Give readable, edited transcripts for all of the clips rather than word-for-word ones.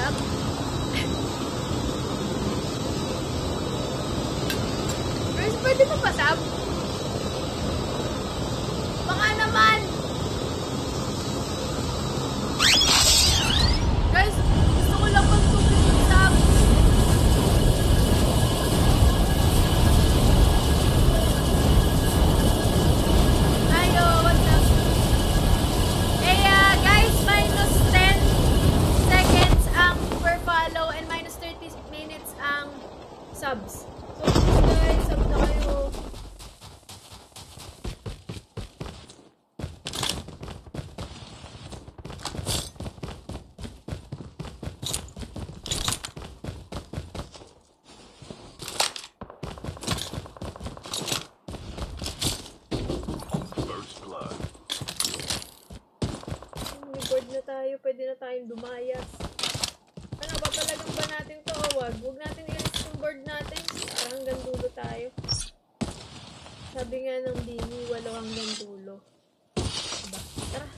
sub? Guys, pwede pa pa-sub? Baka naman! Guys, gusto ko lang pag-tubig ng sub. Ayo, what's up? Guys, minus 10 seconds ang per follow and minus 30 minutes ang subs. So, guys, sub na kayo. Pwede na tayong dumayas. Ano, papalagang ba natin to o wag? Huwag natin i-release yung board natin. Parang hanggang dulo tayo. Sabi nga ng Dini, 8 hanggang dulo. Diba? Tara.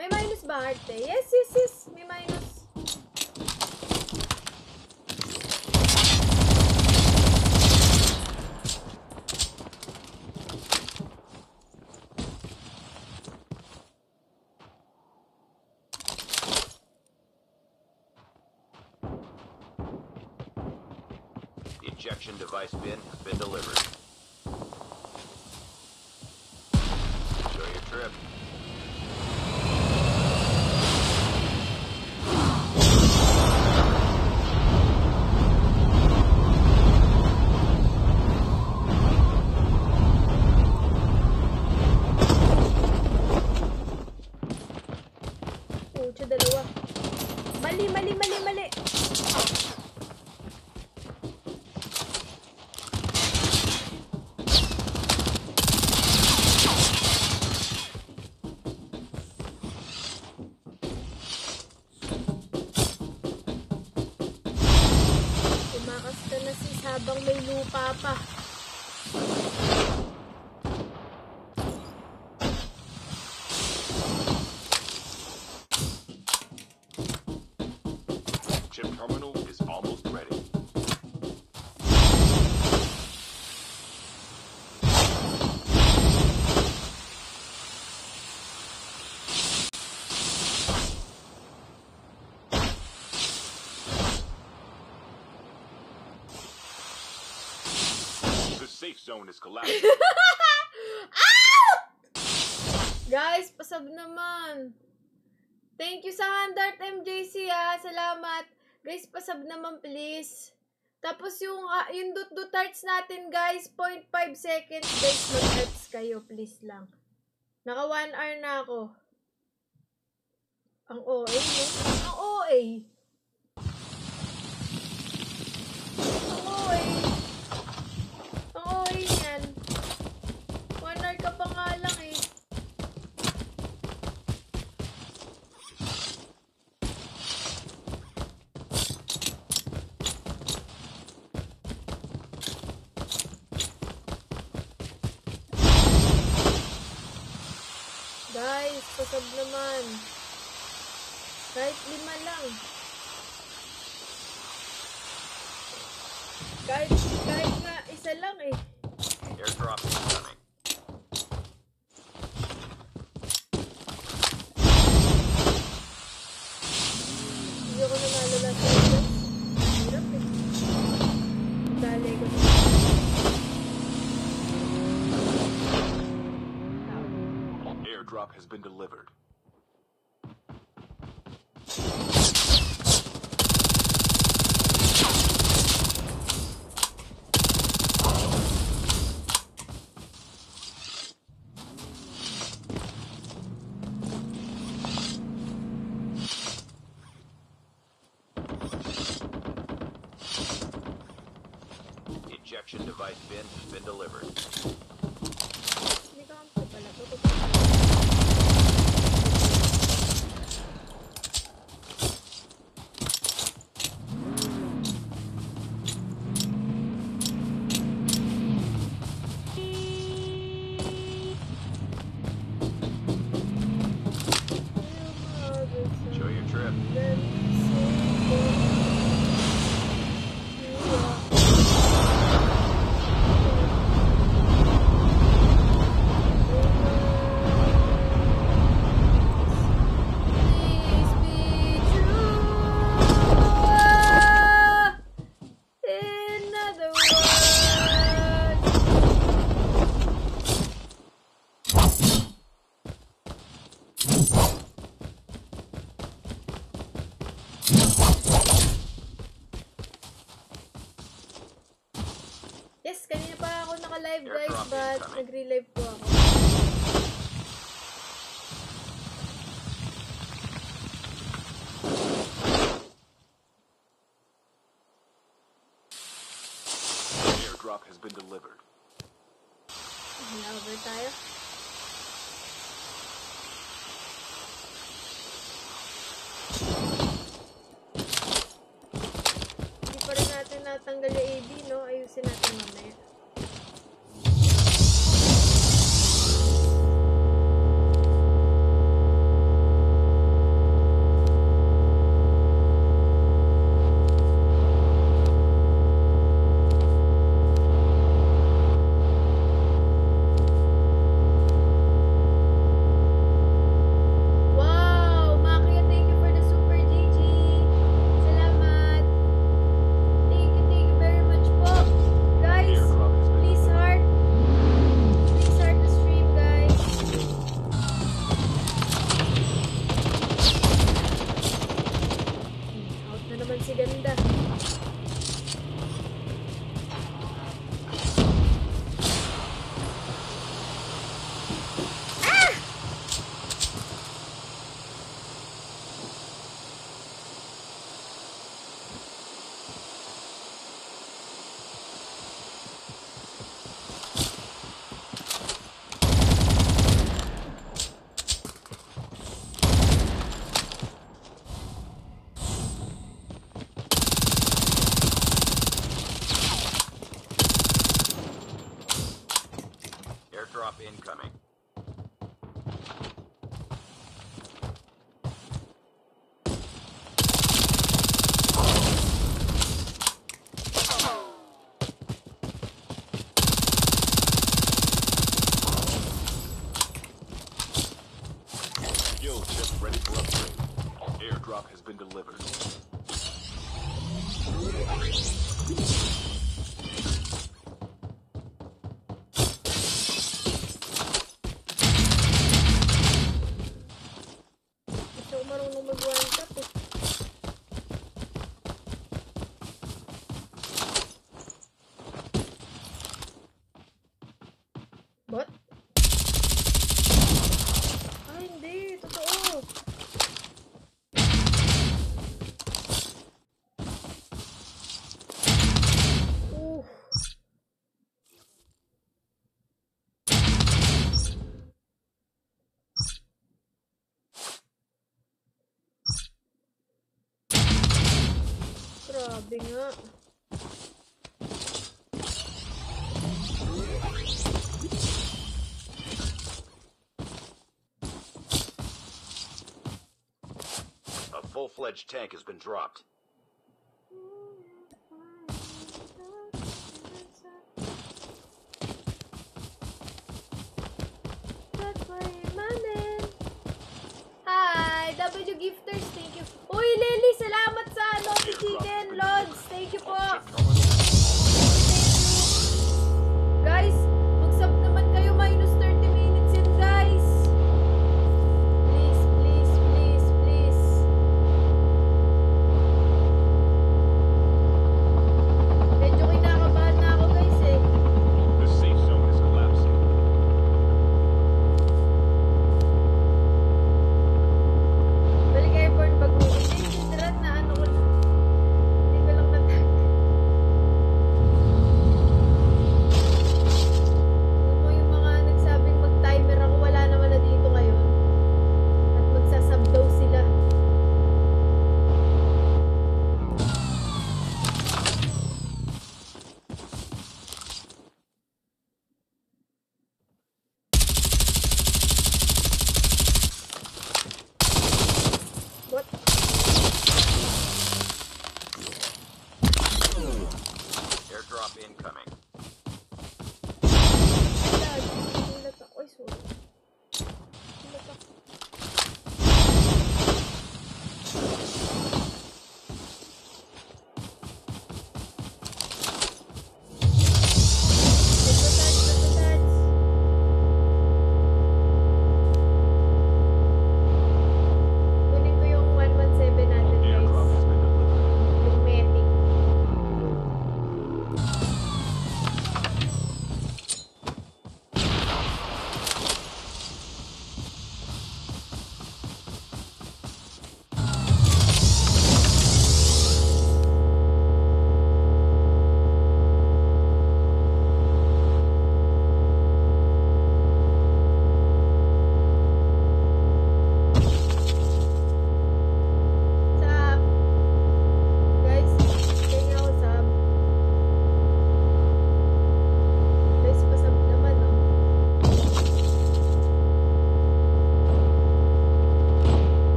May minus ba, Arte? Yes, yes, yes. May minus. Injection device bin has been delivered. Enjoy your trip. Pucha, dalawa. Mali, mali, mali, mali. Habang may lupa pa. Chip terminal is almost ready. Safe zone is collapsing. Guys, pasab naman. Thank you sa Handart MJC Salamat. Guys, pasab naman please. Tapos yung dut hearts natin guys, 0.5 seconds. Guys, mag-hearts kayo please lang. Naka 1 hour na ako. Ang OA no? Ang OA. Ang OA. Oo, yan. 1 hour ka pa nga lang eh. Guys, pasab naman. Kahit 5 lang. Kahit nga isa lang eh. Airdrop is coming. Hindi ako nanalo lahat sa ito. Hirap eh. Dali ko na. Airdrop has been delivered. Injection device bin has been delivered. Hindi ka kampi pala. Enjoy your trip. live guys, but nag-relive po ako. Airdrop has been delivered. Na-over tayo. Hindi pa rin natin natanggal yung AD, no? Ayusin natin mamaya. Wow! Makia, thank you for the super GG. Salamat. Thank you very much po. Guys, please heart. Please heart the stream, guys. Out na naman si Ganda. Airdrop incoming. Skill chip ready for upgrade. Airdrop has been delivered. Gusto ko marunong mag-one tap eh. Bot? Ah, hindi. Totoo. Grabe nga. A full-fledged tank has been dropped. That's why, my man. Hi, W Gifters, thank you. Uy, Lily, salamat sa Lofi Chicken, Lods. Thank you po. Guys, mag-sub naman kayo, minus 30 minutes yun, guys. Please, please, please, please. Medyo kinakabahan na ako, guys, eh. The safe zone is collapsing. Balik airborne bago. Hindi, sidrat na ano ko. Hindi ko lang natag.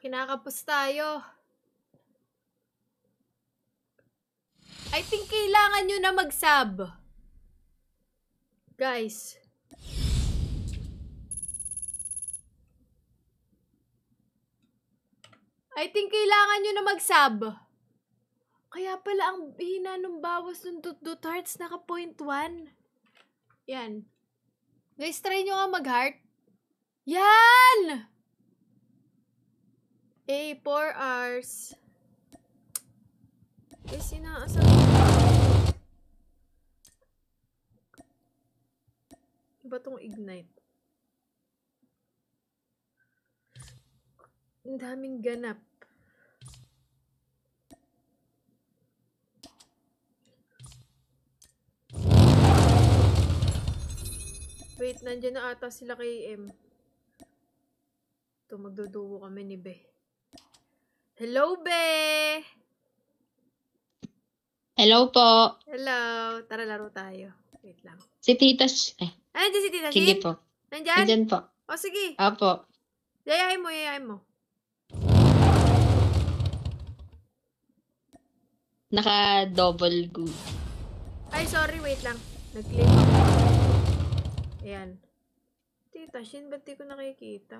kinakapos tayo. I think kailangan nyo na mag-sub. Guys. I think kailangan nyo na mag-sub. Kaya pala ang hina ng bawas ng dot hearts naka 0.1. Yan. Guys, try nyo nga mag-heart. Yan! 4 hours. Guys, inaasal ko. Iba tong ignite. Ang daming ganap. Wait, nandyan na ata sila kay M. Ito, magduduwo kami ni Be. Hello, Be! Hello po. Hello. Tara, laro tayo. Wait lang. Si Tita Nandiyan si Tita sige Shin? po. Nandyan? Nandyan po. O, sige. Apo. Yayain mo, yayain mo. Naka-double good. Ay, sorry, wait lang. Nag-click ako. Ayan. Tita Shin, ba't di ko nakikita?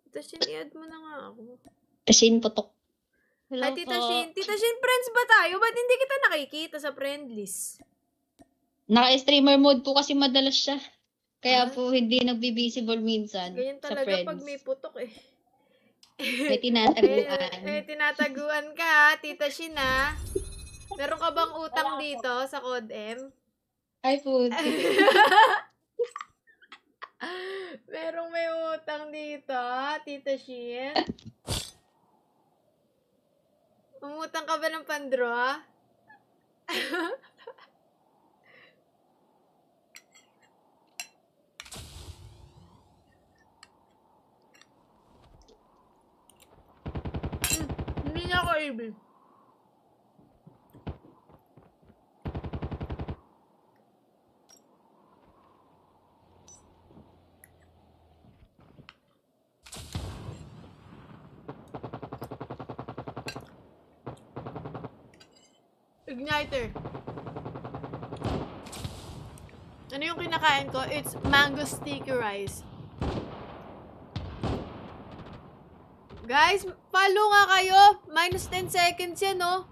Tita Shin, i-add mo na nga ako. Tasin potok. Hello Ay, Tita po. Shin. Tita Shin, friends ba tayo? Ba't hindi kita nakikita sa friend list? Naka-streamer mode po kasi madalas siya. Kaya po hindi nagbi-visible minsan Ganyan sa talaga friends. pag may putok eh. May tinataguan. Tinataguan ka, Tita Shin, ha? Meron ka bang utang dito sa CODM? Ay po. Merong may utang dito, Tita Shin? Umutang ka ba ng pandraw? Hindi niya ako able. Igniter. Ano yung kinakain ko? It's mango sticky rice. Guys, follow nga kayo. Minus 10 seconds yan, no?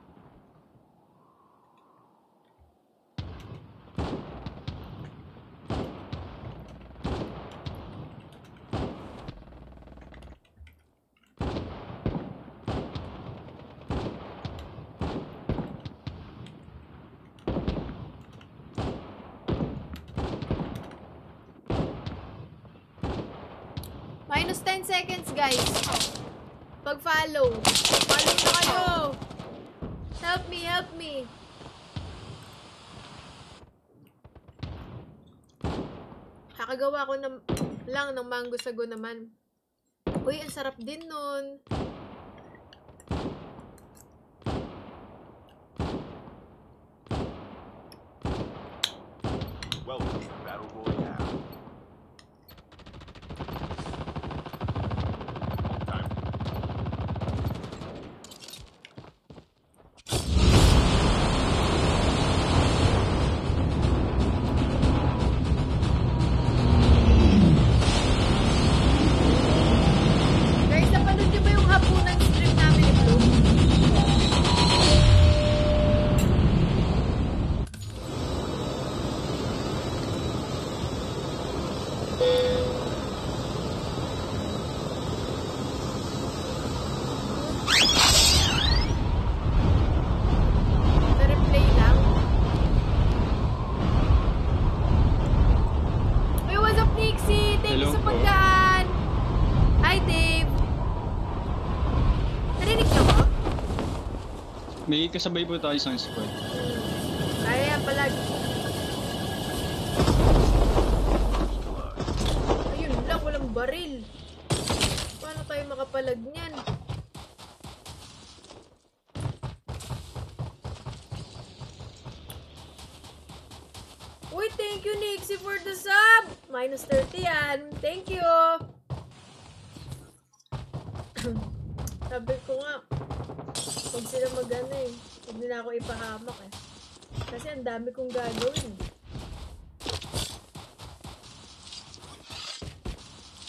Minus 10 seconds, guys. Pag-follow. Follow na kayo. Help me, help me. Kakagawa ko lang ng mango sago naman. Uy, ang sarap din nun. Welcome to Battle Royale. Time. Guys, napanood niyo ba yung hapunan stream namin ni Blue? Na-replay lang. Hey, what's up, Nixie? Thank you Hello sa po. pagdaan. Hi, Dave. Narinig niyo ko? May kasabay po tayo sa squad. Kaya yan palagi. Ayun lang, walang baril. Paano tayo makapalag niyan? Uy, thank you, Nixie, for the sub! Minus 30 yan. Thank you! Sabi ko nga, huwag sila mag-ano eh. Huwag nila ako ipahamak eh. Kasi ang dami kong gagawin.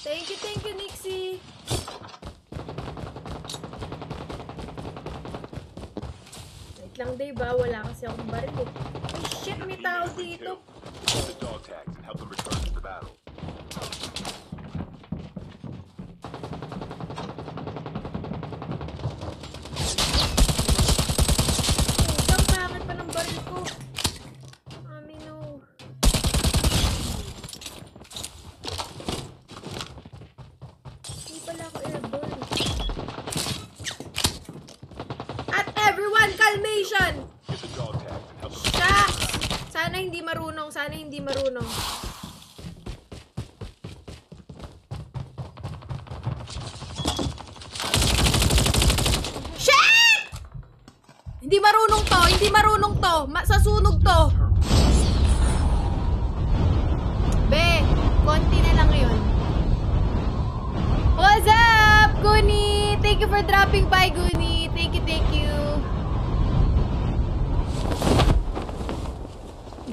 Thank you, Nixie! Wait lang, diba? Wala kasi akong baril eh. Ay, shit! May tao dito! Get the dog tags and help them return to the battle. Putang pangit pa ng baril ko. Mami, no. Hindi pala ako airborne. At everyone, calmation! Get the dog tags and help them. Shucks! Sana hindi marunong, sana hindi marunong. Shit! Hindi marunong to, hindi marunong to. Sasunog to. Be, konti na lang yun. What's up, Guni? Thank you for dropping by, Guni. Thank you, thank you.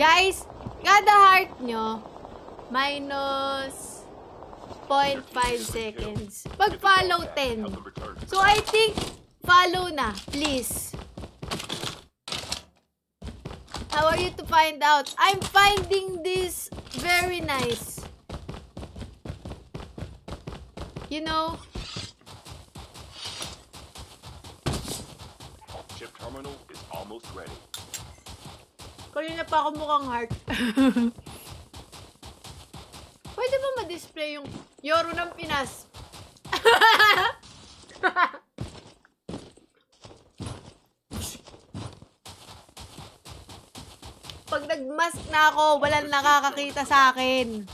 Guys, kada heart nyo, minus 0.5 seconds. Pag follow 10. Help them return. So, I think, follow na, please. How are you to find out? I'm finding this very nice. You know? Chip terminal is almost ready. Kanina pa ako mukhang heart. Pwede ba ma-display yung Yoro ng Pinas? Pag nag-mask na ako, walang nakakakita sa akin.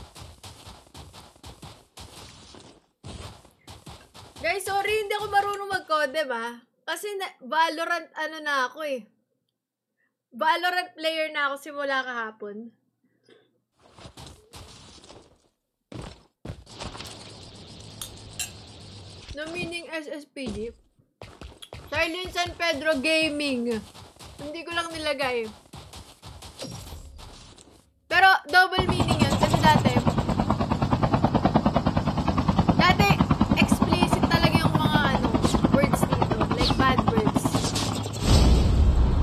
Guys, sorry, hindi ako marunong mag-codem ah. Kasi Valorant ano na ako eh. Valorant player na ako simula kahapon. No meaning SSPG. Silent San Pedro Gaming. Hindi ko lang nilagay. Pero double meaning yun. Kasi dati explicit talaga yung mga words dito. Like bad words.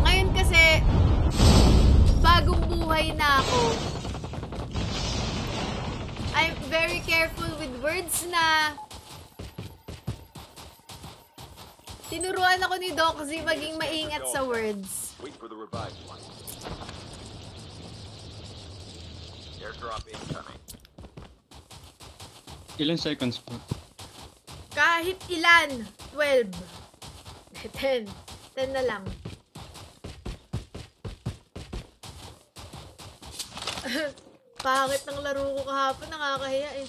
Ngayon kasi bagong buhay na ako. I'm very careful with words na tinuruan ako ni Doxy maging maingat sa words. Wait for the revived one. Airdrop incoming. Ilan seconds po? Kahit ilan. 12. 10. 10 na lang. Pangit ng laro ko kahapon. Nakakahiya eh.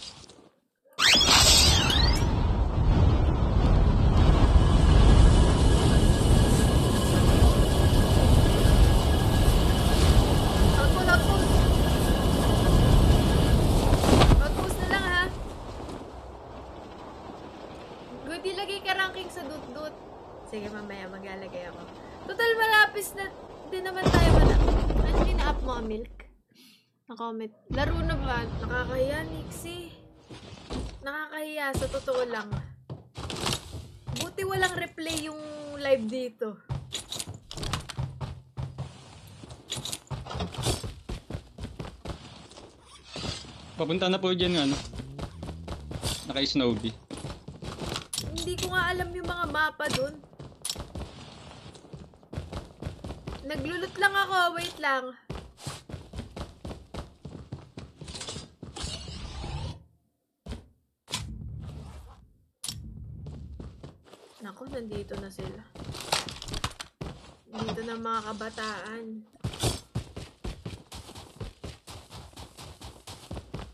Outpost na lang ha. Good, ilagay ka ranking sa dut-dut. Sige, mamaya maglalagay ako. Total, malapis na din naman tayo. Ano ina-up mo, Milk? Na-comment. Laro na ba? Nakakahiya, Nixie. Nakakahiya, sa totoo lang. Buti walang replay yung live dito. Papunta na po dyan ano. Naka-snowbie. Hindi ko nga alam yung mga mapa dun. Naglulot lang ako. Wait lang. Naku, nandito na sila. Dito na mga kabataan.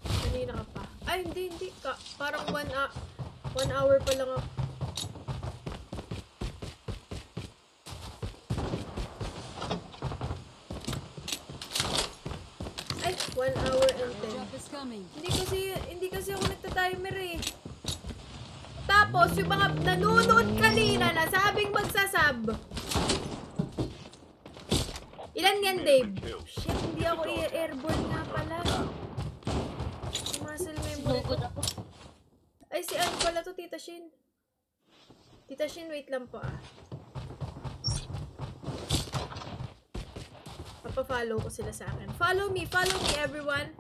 Kanina ka pa. Ay, hindi ka. Parang 1 hour pa lang ako. Ay, 1 hour and 10. Hindi kasi ako nagta-timer eh. Tapos, yung mga nanonood kanina na sabing magsasab. Ilan yan, Dave? Shit, hindi ako airborne nga pala. Muscle memory ko. Ay, si ano pala to, Tita Shin. Tita Shin, wait lang po ah. Papafollow ko sila sa akin. Follow me everyone.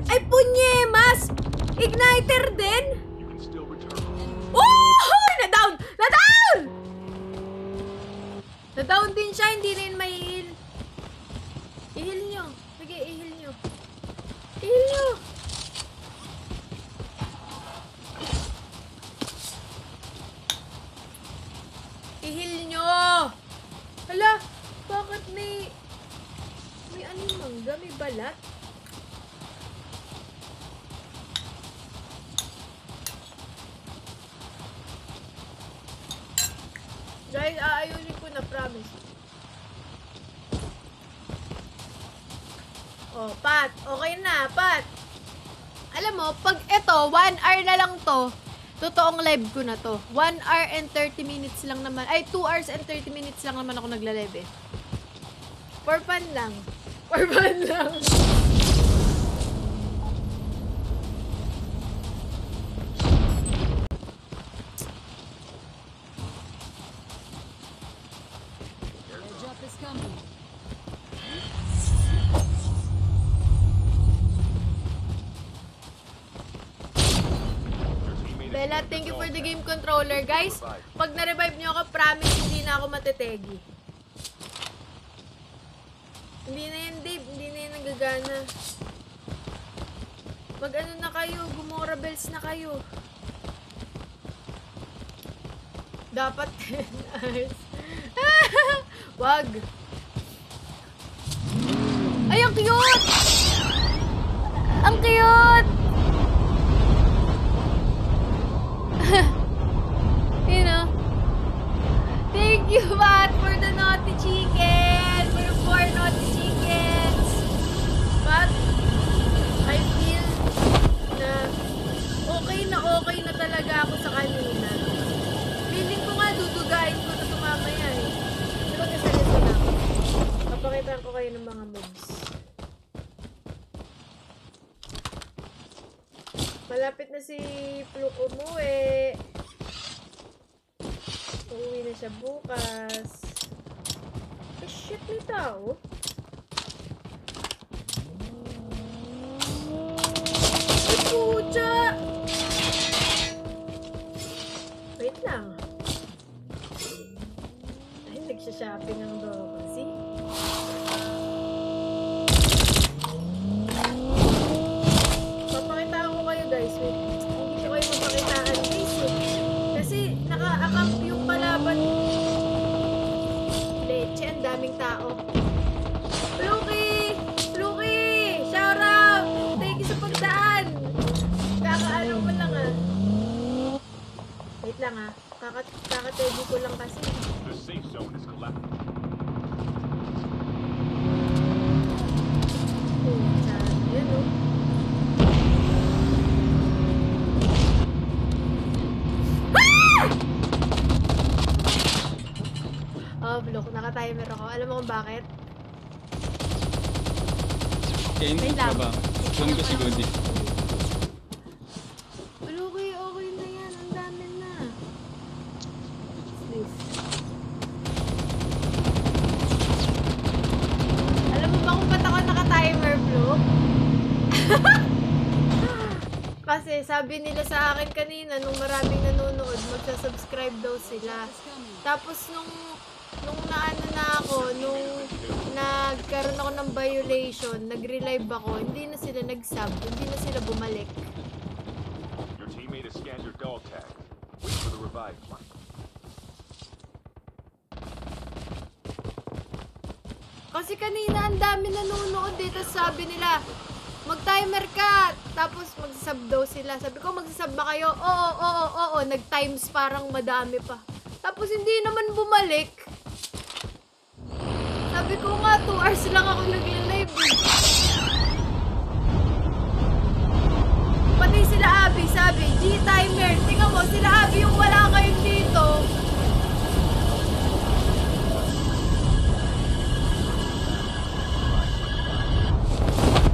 Ay, punyemas! Igniter din? Oh! Na-down! Na-down! Na-down din siya, hindi rin may heal. I-heal nyo. Sige, i-heal nyo. I-heal nyo. I-heal nyo. Hala, bakit may ano yung mangga? May balat? Guys, aayusin ko na, promise. Oh, Pat. Okay na, Pat. Alam mo, pag ito, 1 hour na lang to, totoong live ko na to. 1 hour and 30 minutes lang naman. Ay, 2 hours and 30 minutes lang naman ako nagla-live eh. For fun lang. For fun lang. Bella, thank you for the game controller. Guys, pag na-revive nyo ako, promise hindi na ako matetegi. Hindi na yan, Dave. Hindi na yan nagagana. Mag-ano na kayo. Gumora bells na kayo. Dapat 10 hours. Wag. Ay, ang cute! Ang cute! You know? Thank you, Matt, for the naughty chicken! For the 4 naughty chickens! But, I feel na okay na talaga ako sa kanina. Feeling ko nga, dudugain ko na tumamaya eh. Pero kasalito na ako. Papakitaan ko kayo ng mga moves. Malapit na si Fluke umuwi. Uuwi na siya bukas. Eh, shit, may tao. Ay, pucha! Wait lang. Ay, nagsha-shopping ang dog. See? Papakitaan ko kayo, guys. Wait. Hindi ko kayo mapakitaan, guys. Kasi naka-account yung palaban. Leche, ang daming tao. Fluky! Fluky! Shout out! Thank you sa pagdaan! Kakaano ko lang ah. Wait lang ah. Kakategi ko lang kasi. The safe zone is collapsed. Yan o. Oh, Block. Naka-timer ako. Alam mo kung bakit? Kaya hindi Wait lang. ka ba? Doon kasi Gondi. Okay, okay na yan. Ang dami na. What's this? Alam mo ba kung ba't ako naka-timer, Block? Kasi sabi nila sa akin kanina, nung maraming nanonood, magsasubscribe daw sila. Tapos nung naano na ako, nung nagkaroon ako ng violation, nag-relive ako, hindi na sila nag-sub, hindi na sila bumalik. Your teammate has scanned your dog tag. Wait for the revive flight. Kasi kanina ang dami nanonood eh, tapos sabi nila, mag-timer ka! Tapos magsasub daw sila. Sabi ko, magsasub ba kayo? Oo, nag-times parang madami pa. Tapos hindi naman bumalik. Sabi ko nga, 2 hours lang ako nag-live eh. sila Abby, sabi, G-timer. Tingnan mo, sila Abby yung wala kayo dito.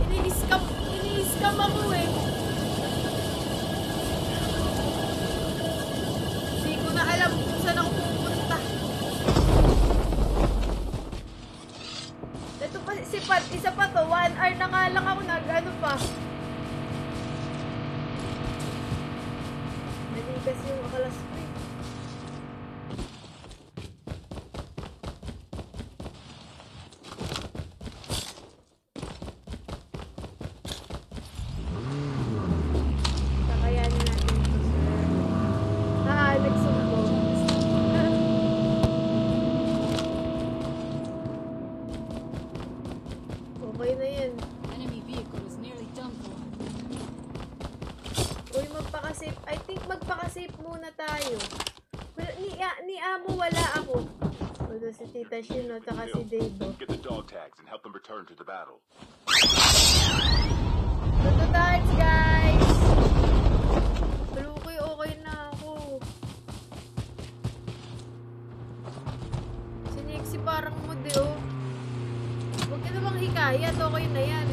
Ini-scam ako eh. Hindi ko na alam kung saan ako pupunta. Ito pa, si Pat, isa pa to, 1 hour na nga lang ako nag-ano pa. Naligas yung akalas ko eh. Kakayanin natin ito, sir. Nagsumbong. Okay na yan. Enemy vehicle is nearly done for. Uy, magpaka-safe. I think magpaka-safe muna tayo. Well, ni Amo wala ako. Wala si Tita Shino, tsaka si Davo. Get the dog tags and help them return to the battle. Toto darts, guys! Luki, okay na ako. Si Nixie parang mude, oh. Huwag ka namang hikayat, okay na yan.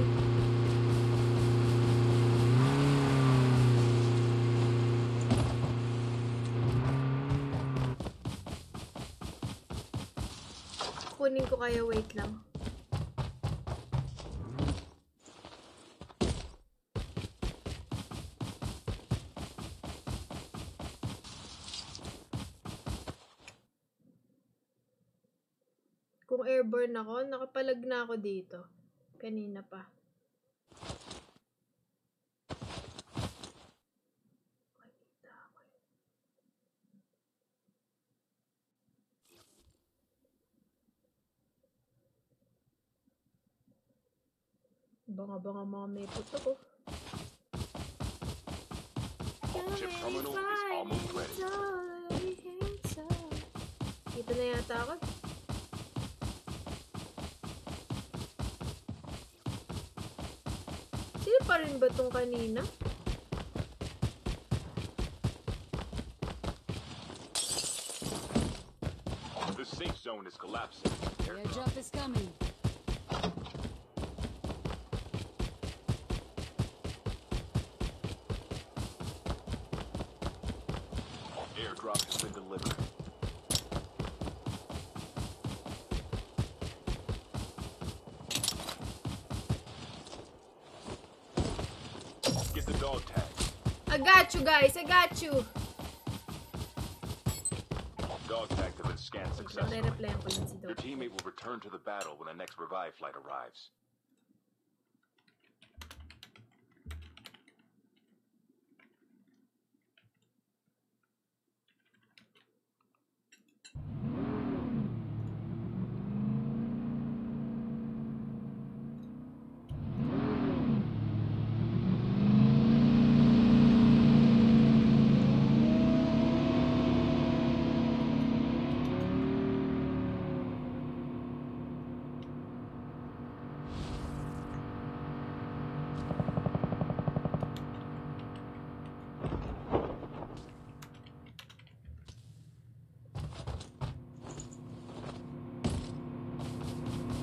Kunin ko kaya, wait lang. Kung airborne ako, nakapalag na ako dito. Kanina pa. Banga-banga mga may puto ko. Chip terminal is almost ready. Dito na yata ako. Sino pa rin ba tong kanina? The safe zone is collapsing. The airdrop is coming. Airdrop has been delivered. Get the dog tag. I got you guys, I got you. Dog tags have been scanned successfully. Nare-replyan ko lang si Your Doc. teammate will return to the battle when the next revive flight arrives.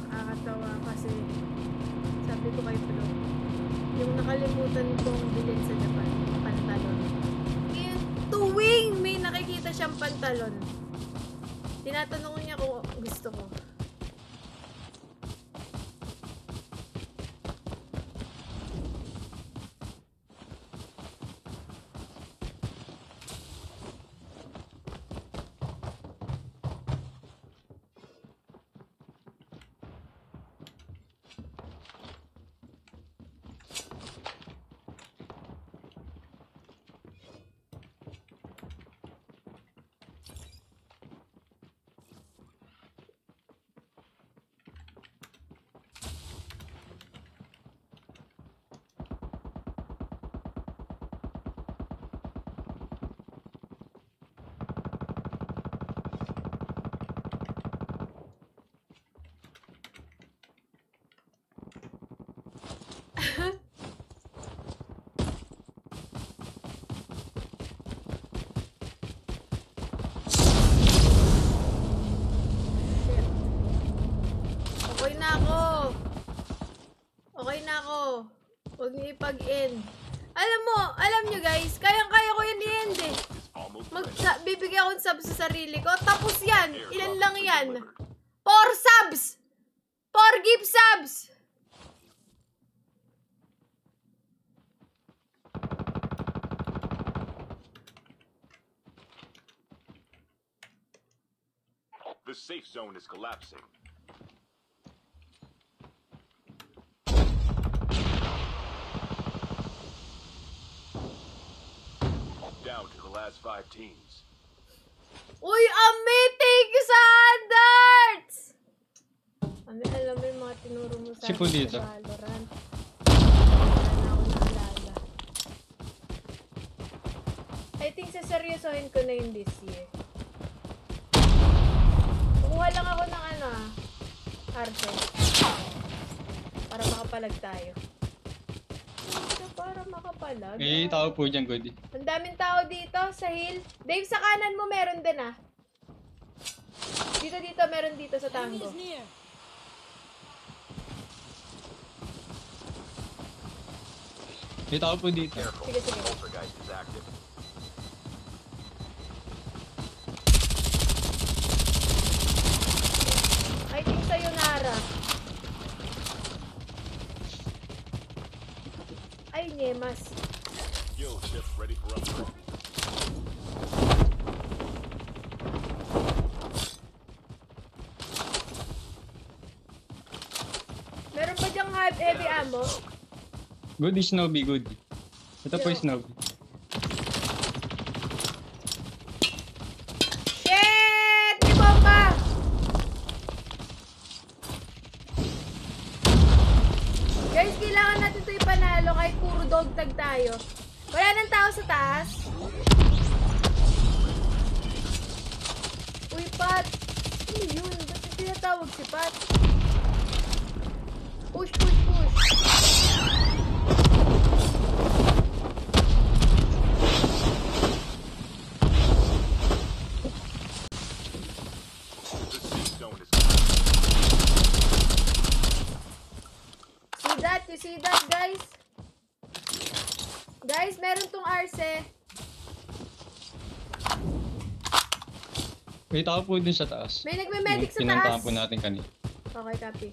Nakakatawa kasi sabi ko kay Flo, yung nakalimutan kong bilhin sa Japan, pantalon. Ngayon, tuwing may nakikita siyang pantalon, tinatanong niya kung gusto ko. na ako. Okay na ako. Huwag niyo ipag-end. Alam nyo guys, kayang-kaya ko yan i-end eh. Almost Bibigyan ako ng subs sa sarili ko. Tapos yan, ilan lang yan? 4 subs! 4 gift subs! The safe zone is collapsing. Down to the last 5 teams. Uy, Ami! Thank you sa handarts! Ami, alam mo yung mga tinuro mo sa Si po dito. Valorant. Wala na ako naalala. I think saseryosohin ko na yun this year. Kukuha lang ako ng arte. Para makapalag tayo. Para makapalag. May tao po dyan, Goody. Ang daming tao dito sa hill. Dave, sa kanan mo meron din ah. Dito, meron dito sa Enemy tango. is near. May tao po dito. Careful. Sige, sige. Poltergeist is active. I think sa'yo, Nara. Ay, Nemas. Skill chip ready for upgrade. Meron pa dyang heavy ammo? Goody, Snowbee, Goody. Ito po yung Snowbee. Shit! May bomba! Guys, kailangan natin ito ipanalo kahit puro dog tag tayo. Wala nang tao sa taas. Uy, Pat! Ano yun? Ba't yung tinatawag si Pat? Push, push, push! The safe zone is You see that, guys? Guys, meron tong arse. May tao po din sa taas. May nagme-medic sa Pinuntahan taas. po natin kanina. Okay, copy.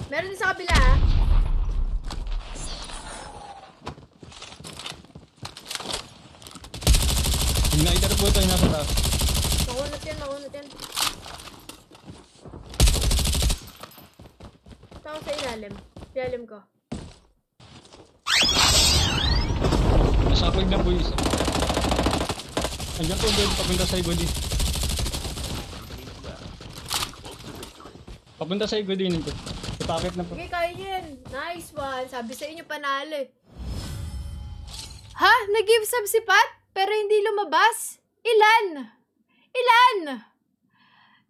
Meron din sa kabila, ah. Igniter po tayo nasa taas. Makunat yan, makunat yan. Ito ako sa ilalim. Ilalim ko. Nasapag lang po yung isa. Andiyan po doon, papunta sa Goody. close to victory. Papunta sa Goody nito. Itakit na po. Sige, kaya yan. Nice one. Sabi sa inyo, panalo eh. Ha? Nag-give sub si Pat? Pero hindi lumabas? Ilan? Ilan?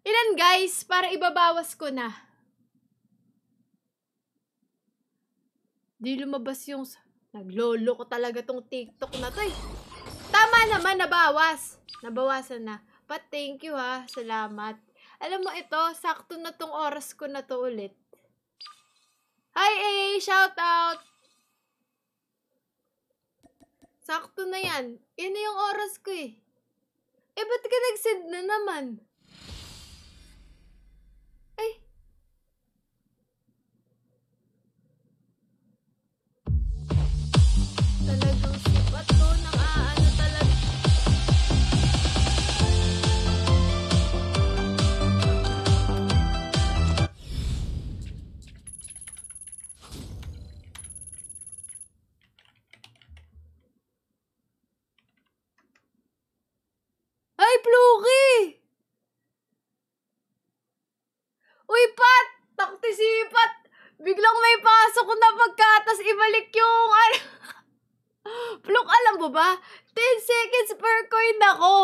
Ilan, guys? Para ibabawas ko na. Di lumabas yung... Naglolo ko talaga tong TikTok na to eh. Tama naman, nabawas. Nabawasan na. But thank you ha. Salamat. Alam mo ito, sakto na tong oras ko na to ulit. Hi AA! Shout out! Sakto na yan. Yan na yung oras ko eh. Eh, ba't ka nag-send na naman? Ay. Talagang sipat to ng aano talaga. Ay, Pluki! Uy, Pat! Takti si Pat! Biglang may pasok na pagkatas ibalik yung ano. Pluk, alam mo ba? 10 seconds per coin ako.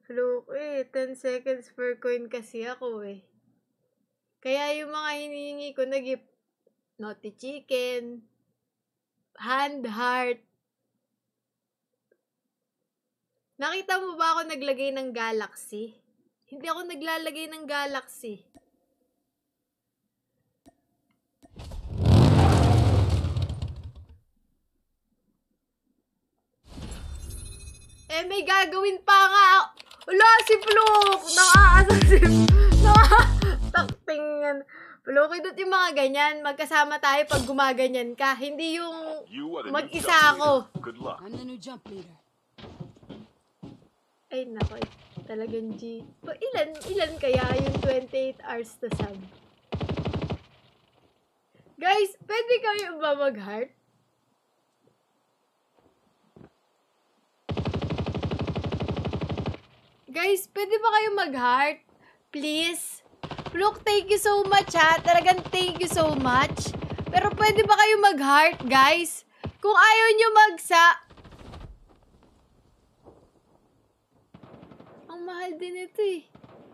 Pluk, 10 seconds per coin kasi ako eh. Kaya yung mga hinihingi ko na gift, Naughty Chicken, Hand Heart, Nakita mo ba ako naglagay ng galaxy? Hindi ako naglalagay ng galaxy. Eh, may gagawin pa nga. Wala, si Fluke! Taktingan. Fluke, idot yung mga ganyan. Magkasama tayo pag gumaganyan ka. Hindi yung You are the new mag-isa jump ako. leader. Good luck. I'm the new jump leader. Ay, nako. Talagang G. Ilan kaya yung 28 hours to sub? Guys, pwede kayo ba mag-heart? Guys, pwede ba kayo mag-heart? Please? Look, thank you so much ha. Talagang thank you so much. Pero pwede ba kayo mag-heart, guys? Kung ayaw nyo ang mahal din ito eh.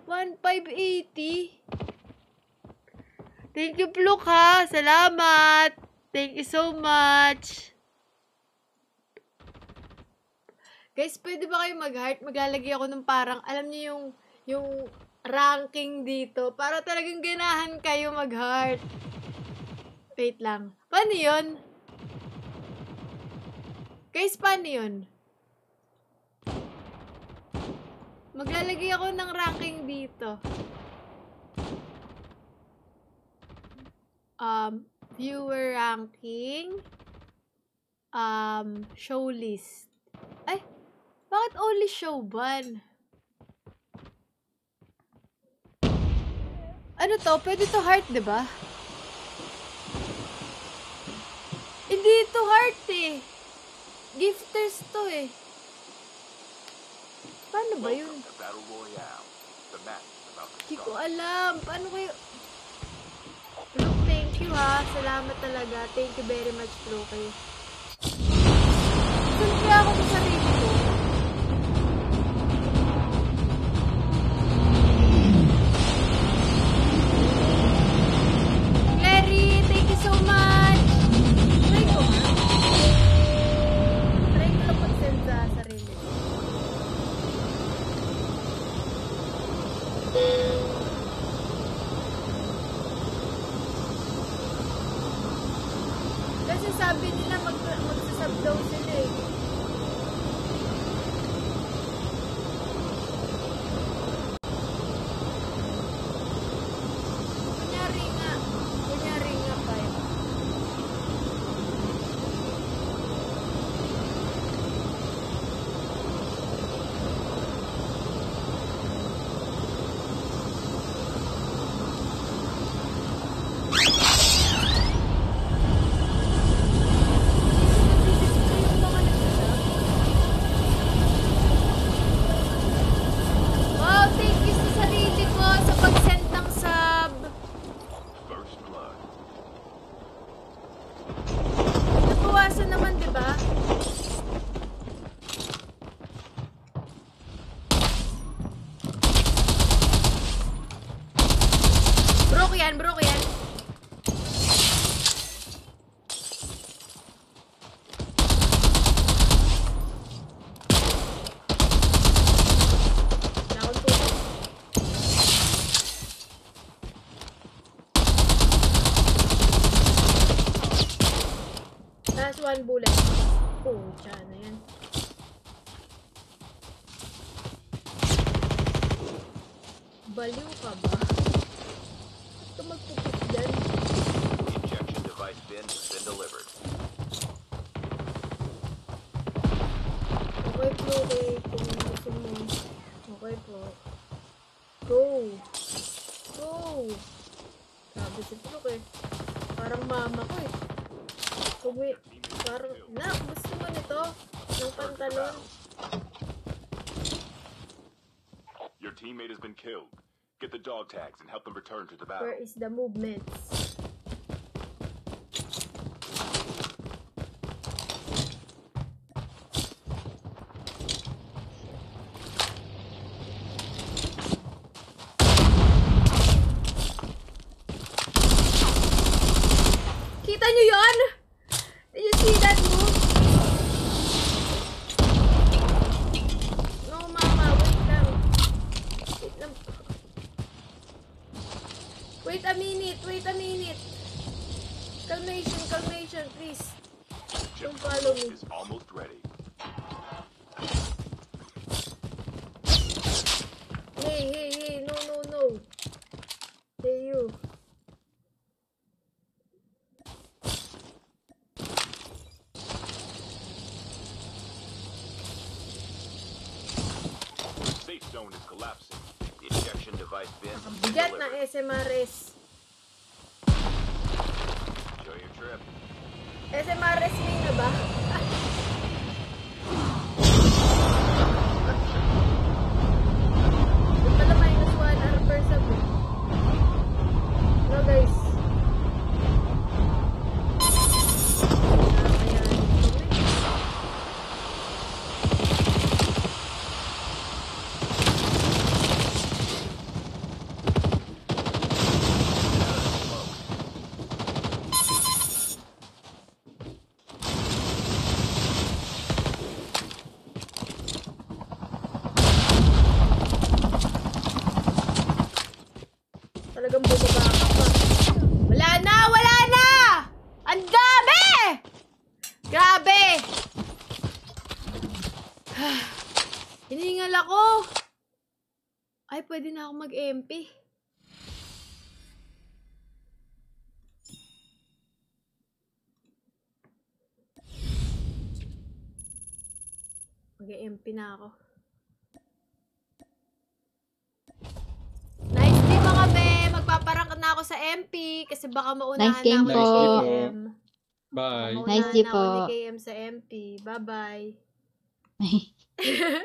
1,580. Thank you, Pluk ha. Salamat. Thank you so much. Guys, pwede ba kayo mag-heart? Maglalagay ako ng parang, alam niyo yung ranking dito. Para talagang ganahan kayo mag-heart. Wait lang. Paano yun? Guys, paano yun? Maglalagay ako ng ranking dito. Viewer ranking. Show list. Ay, bakit only show ban? Ano to? Pwede to heart, diba? Hindi to heart eh. Gifters to eh. Paano ba yun? Welcome to Battle Royale. The match is about to Hindi ko start. alam. Paano kayo? Look, thank you ha. Salamat talaga. Thank you very much, bro. Kayo. Saan kaya ako sa sarili ko? Clary, thank you so much. Try ko nga. Try ko lang mag-send sa sarili ko. Kasi sabi nila magsasab daw sila eh. Kunyari nga pa yun. Wow, thank you sa sarili ko sa pag-send ng sub. First blood. Nabawasan naman, di ba? Broke yan, broke yan. Nakon po. Last one bullet. Oh, tiyan na yan. Baliw ka ba? Ba't ka magpupit dyan? Injection device bin has been delivered. Okay po, okay. Kung gusto mo. Okay po. Go! Go! Sabi si Pluk eh. Parang mama ko eh. Parang, gusto mo nito? Ng pantalon? Your teammate has been killed. Get the dog tags and help them return to the Where battle. is the movements? Kita nyo yun? Did you see that move? Follow me. is almost ready. Hey, no. Hey, you. Safe zone is collapsing. The injection device bin is Bigat na delivered. SMRS. Enjoy your trip. SMRS may na ba? Yung pala minus 1 hour per sub. No guys. Talagang bumaba ka pa. Wala na! Ang dami! Grabe! Hiningal ako. Ay, pwede na ako mag-MP. Mag-MP na ako. Nice game mga be! Magpaparangkat na ako sa MP kasi baka maunahan Nice game na ako po. ni KM. Bye. Maunahan Nice game na ako po. ni KM sa MP. Bye-bye.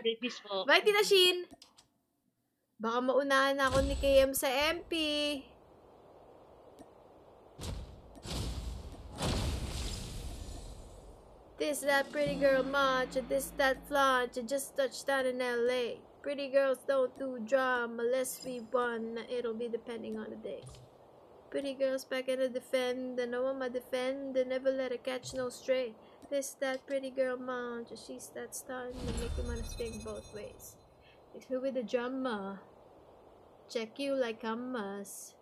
Babies po. Bye, Tita Shin! Baka maunahan na ako ni KM sa MP. This that pretty girl much, and this that flaunch, and just touched down in LA. Pretty girls don't do drama, unless we won, it'll be depending on the day. Pretty girls back in the defend, and no one ma defend, and never let her catch no stray. This that pretty girl much, and she's that stun, and make you wanna swing both ways. Mix me with the drama, check you like a must.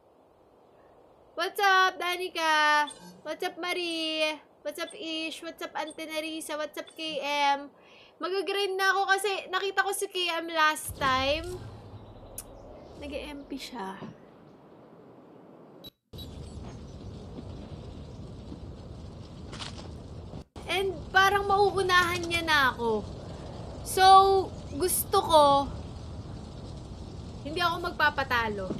What's up, Danica? What's up, Marie? What's up, Ish? What's up, Ante Narisa? What's up, KM? Mag-grind na ako kasi nakita ko si KM last time. Nag-MP siya. And parang mauunahan niya na ako. So, gusto ko hindi ako magpapatalo.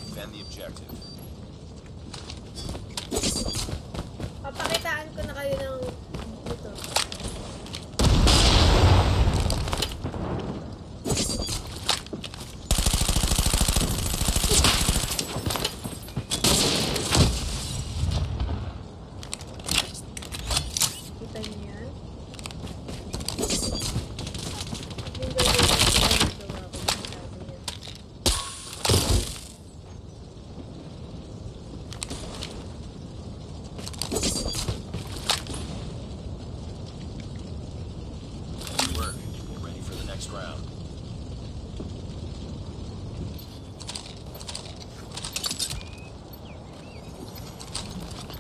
Defend the objective. Papakitaan ko na kayo ng dito. Kita niyo yan? Yung gagawin ko na gawa ko sabi niya. Good work. Get ready for the next round.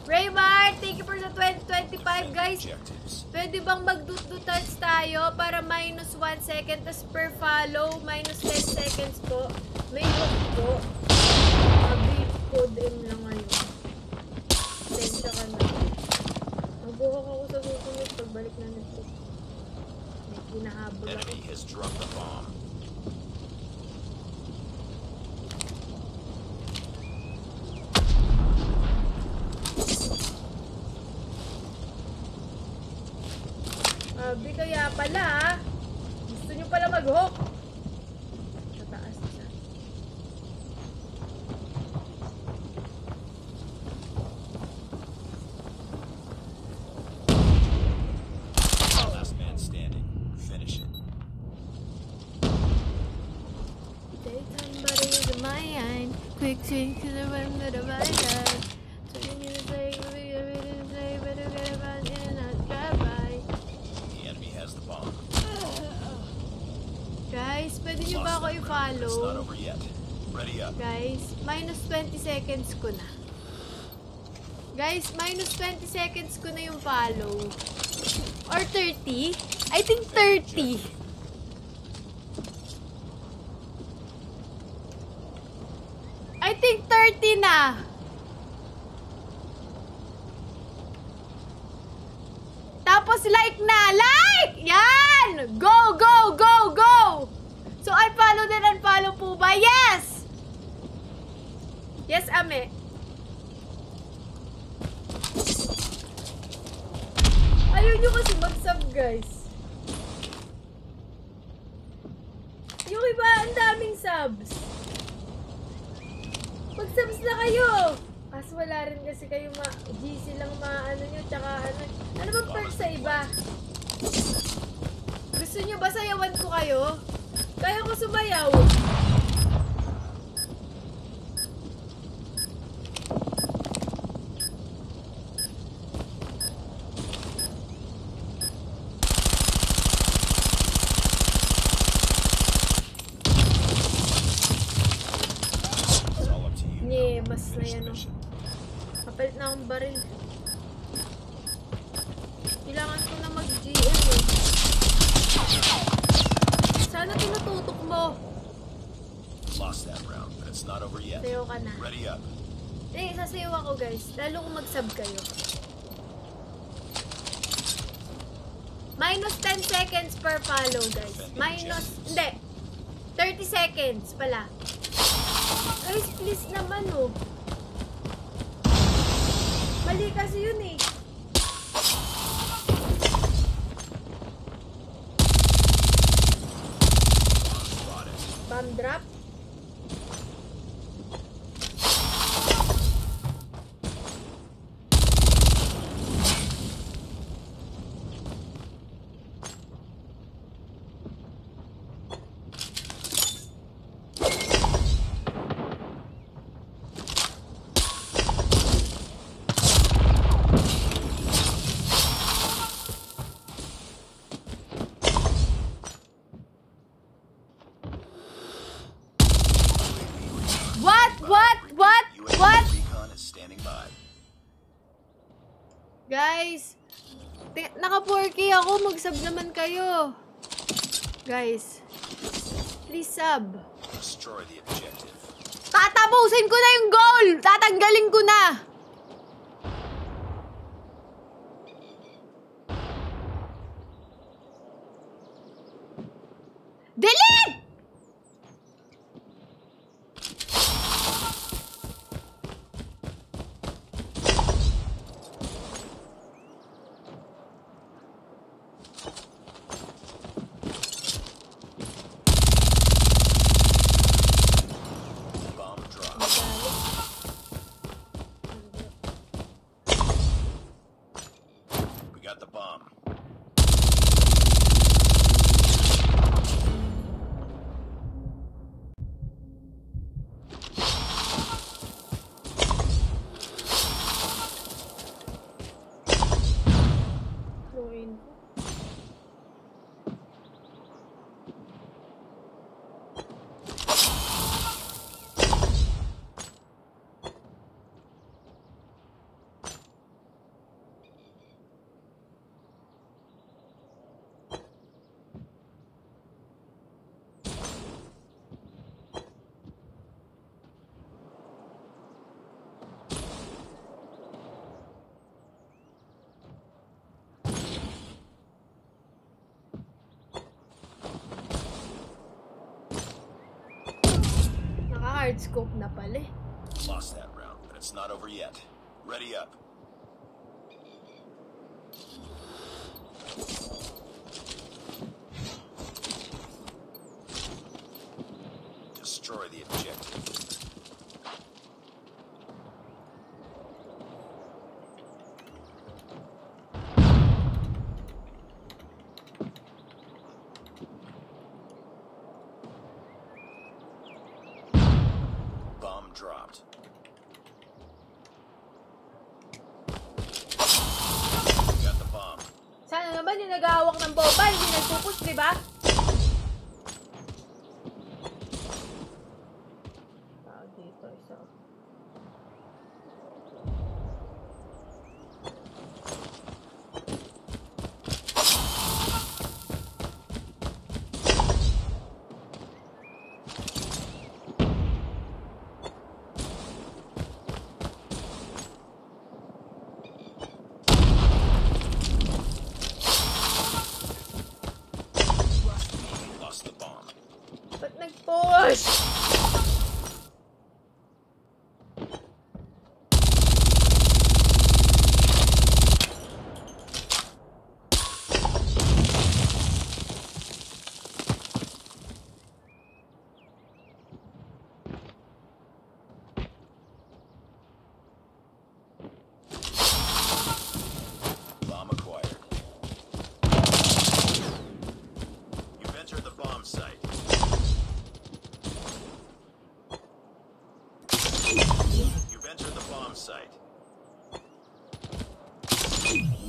Raymart, thank you for the 2025 guys. Objectives. Pwede bang mag-do-touch tayo para minus 1 second tas per follow, minus 10 seconds po. May hook po. Sabi, code M lang ngayon. Tensya ka na. Magbuhok ako sa susunod pagbalik na nito. May kinahabol ako. Enemy has dropped the bomb. Sabi kaya pala ah. Gusto nyo pala mag-hook. Sa taas isa. Last man standing. Finish it. Daytime body is in my mind. Quick change to the one that I like. So you need to say, but follow. over yet. Ready up. Guys, minus 20 seconds ko na. Guys, minus 20 seconds ko na yung follow. Or 30? I think 30. I think 30 na. Tapos like na. Like! Yan! Go, go, go, go! So, unfollow din, unfollow po ba? Yes! Yes, ame. Ayaw nyo kasi mag-sub, guys. Yung iba, ang daming subs. Mag-subs na kayo! Kaso wala rin kasi kayo GC lang ano nyo, tsaka ano. Ano bang perk sa iba? Gusto nyo ba sayawan ko kayo? Kaya ko sumayaw. Nye, mas na yan o. Kapalit na akong baril. Kailangan ko na mag-GM eh. Sana tinututok mo. Lost that round, but it's not over yet. Sayo ka na. Ready up. Eh, sasayaw ako guys. Lalo kung mag-sub kayo. Minus 10 seconds per follow guys. Minus, hindi. 30 seconds pala. Guys, please naman oh. Mali kasi yun eh. Bomb drop. What? Recon is standing by. Guys, naka 4K ako. Mag-sub naman kayo. Guys, please sub. Destroy the objective. Tatapusin ko na yung goal! Tatanggalin ko na! Delete! Bomb drop. We got the bomb. Join. Naka-hard scope na pala eh. Lost that round, but it's not over yet. Ready up. Destroy the objective. Bomb dropped. Got the bomb. Sana naman yung nag-aawak ng bomba, hindi nagpupush, di ba?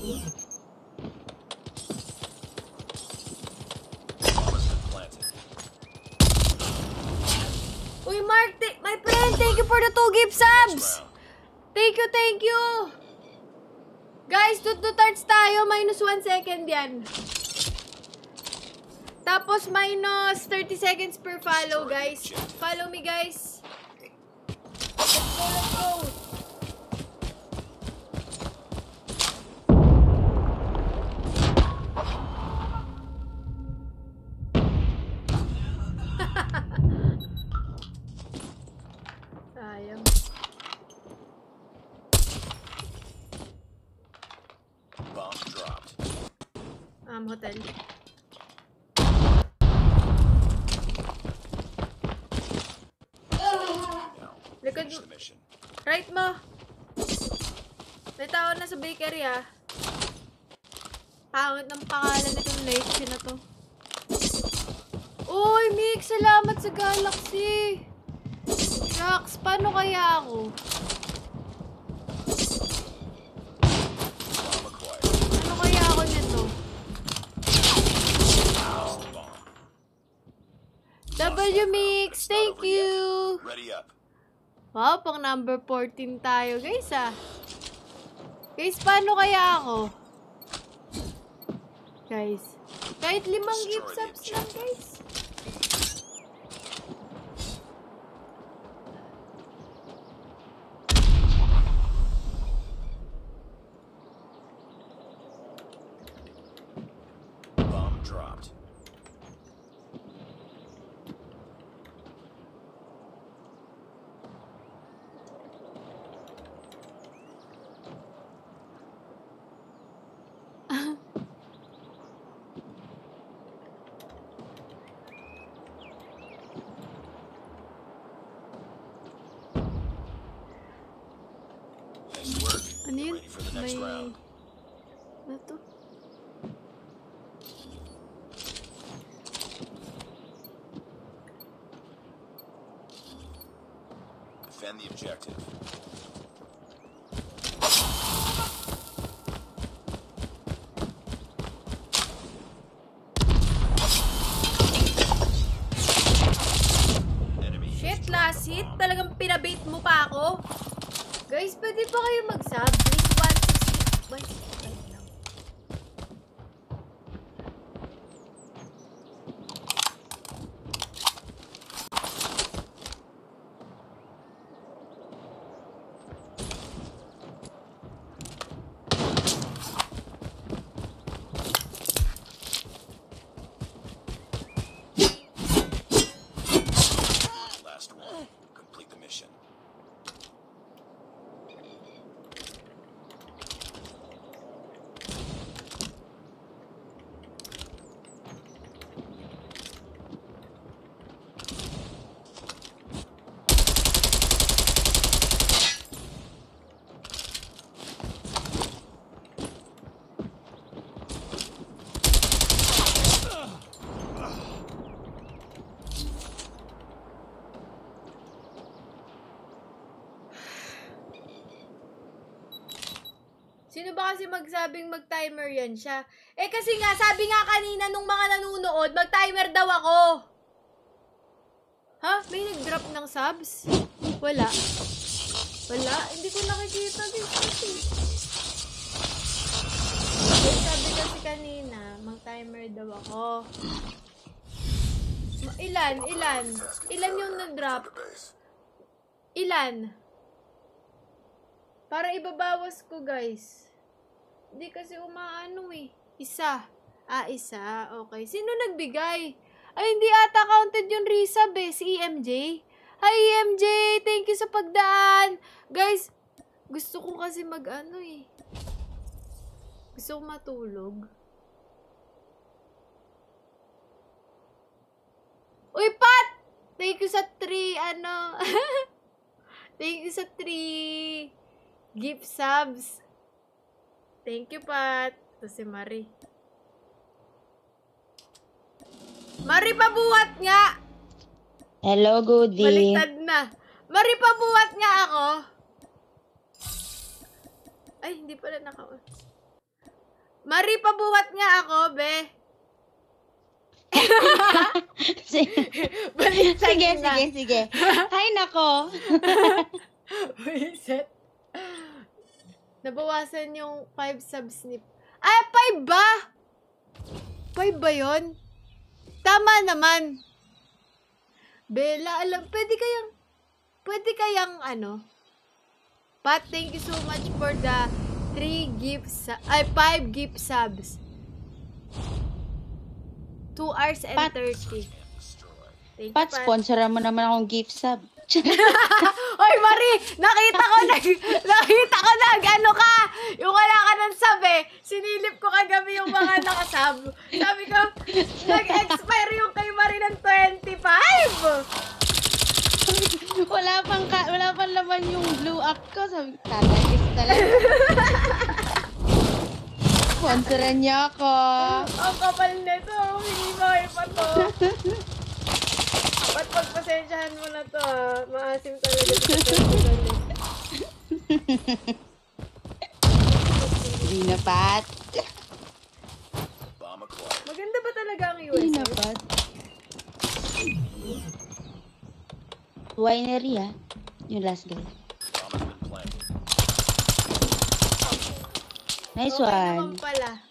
Uy, Mark, my friend, thank you for the 2 gift subs! Thank you! Guys, tutarts tayo. Minus 1 second yan. Tapos, minus 30 seconds per follow, guys. Follow me, guys. Let's go. Sayang. Bomb dropped. Hotel. Likod Finish mo. the mission. Right mo. May tao na sa bakery, ah. Pangit ng pangalan nitong late na to. Uy, Mick, salamat sa Galaxy. Shucks, paano kaya ako? Bomb acquired. Ano kaya ako nito? Lost the bomb. W Mix, thank you. Ready up. Wow, pang number 14 tayo, guys, ah. Guys, paano kaya ako? Guys, kahit 5 gift subs lang, guys. Bomb dropped. Nice work. Ano yun? Ready for the next round. Ano to? Defend the objective. Enemy Shit, has dropped last the hit. bomb. Talagang pinabait mo pa ako. Guys, pwede pa kayo mag-sub? Please, 160. Wait lang. Last one. Complete the mission. Sino ba kasi magsabing mag-timer yan siya? Eh kasi nga, sabi nga kanina nung mga nanunood, mag-timer daw ako. Ha? May nag-drop ng subs? Wala. Wala? Hindi ko nakikita dito. Eh, sabi kasi kanina, mag-timer daw ako. Ilan? Ilan yung nag-drop? Ilan? Para ibabawas ko, guys. Hindi kasi umaano eh. Isa. Isa. Okay. Sino nagbigay? Ay, hindi ata counted yung resub eh. Si EMJ. Hi, EMJ! Thank you sa pagdaan. Guys, gusto ko kasi mag-ano eh. Gusto ko matulog. Uy, Pat! Thank you sa 3, ano. Thank you sa 3 gift subs. Thank you, Pat. Ito si Marie. Marie, pabuhat nga! Hello, Goody. Baliktad na. Marie, pabuhat nga ako. Ay, hindi pala naka-on. Mari, pabuhat nga ako, be. Baliktad Sige, na. sige. Ay, nako. Reset. Nabawasan yung 5 subs ni... Ay, 5 ba? 5 ba yun? Tama naman. Bella, pwede kayang ano? Pat, thank you so much for the 5 gift subs. 2 hours and Pat. 30. Thank you, Pat, sponsoran mo naman akong gift sub. Oy, Marie! Nakita ko ano ka! Yung wala ka ng sub eh. Sinilip ko kagabi yung mga nakasub. Sabi ko, nag-expire yung kay Marie ng 25! wala pang laman yung blue up ko. Sabi ko, tatagis talaga. Sponsoran niyo ako. Ang kapal nito. Hindi ba pa to? Ba't pagpasensyahan mo na to ha? Maasim talaga ito sa personal. Hindi na, Pat. Bomb acquired. Maganda ba talaga ang Hindi na, USA? Pat. Winery, ah. Yung last guy. Bomb has been planted. Nice Okay one. naman pala.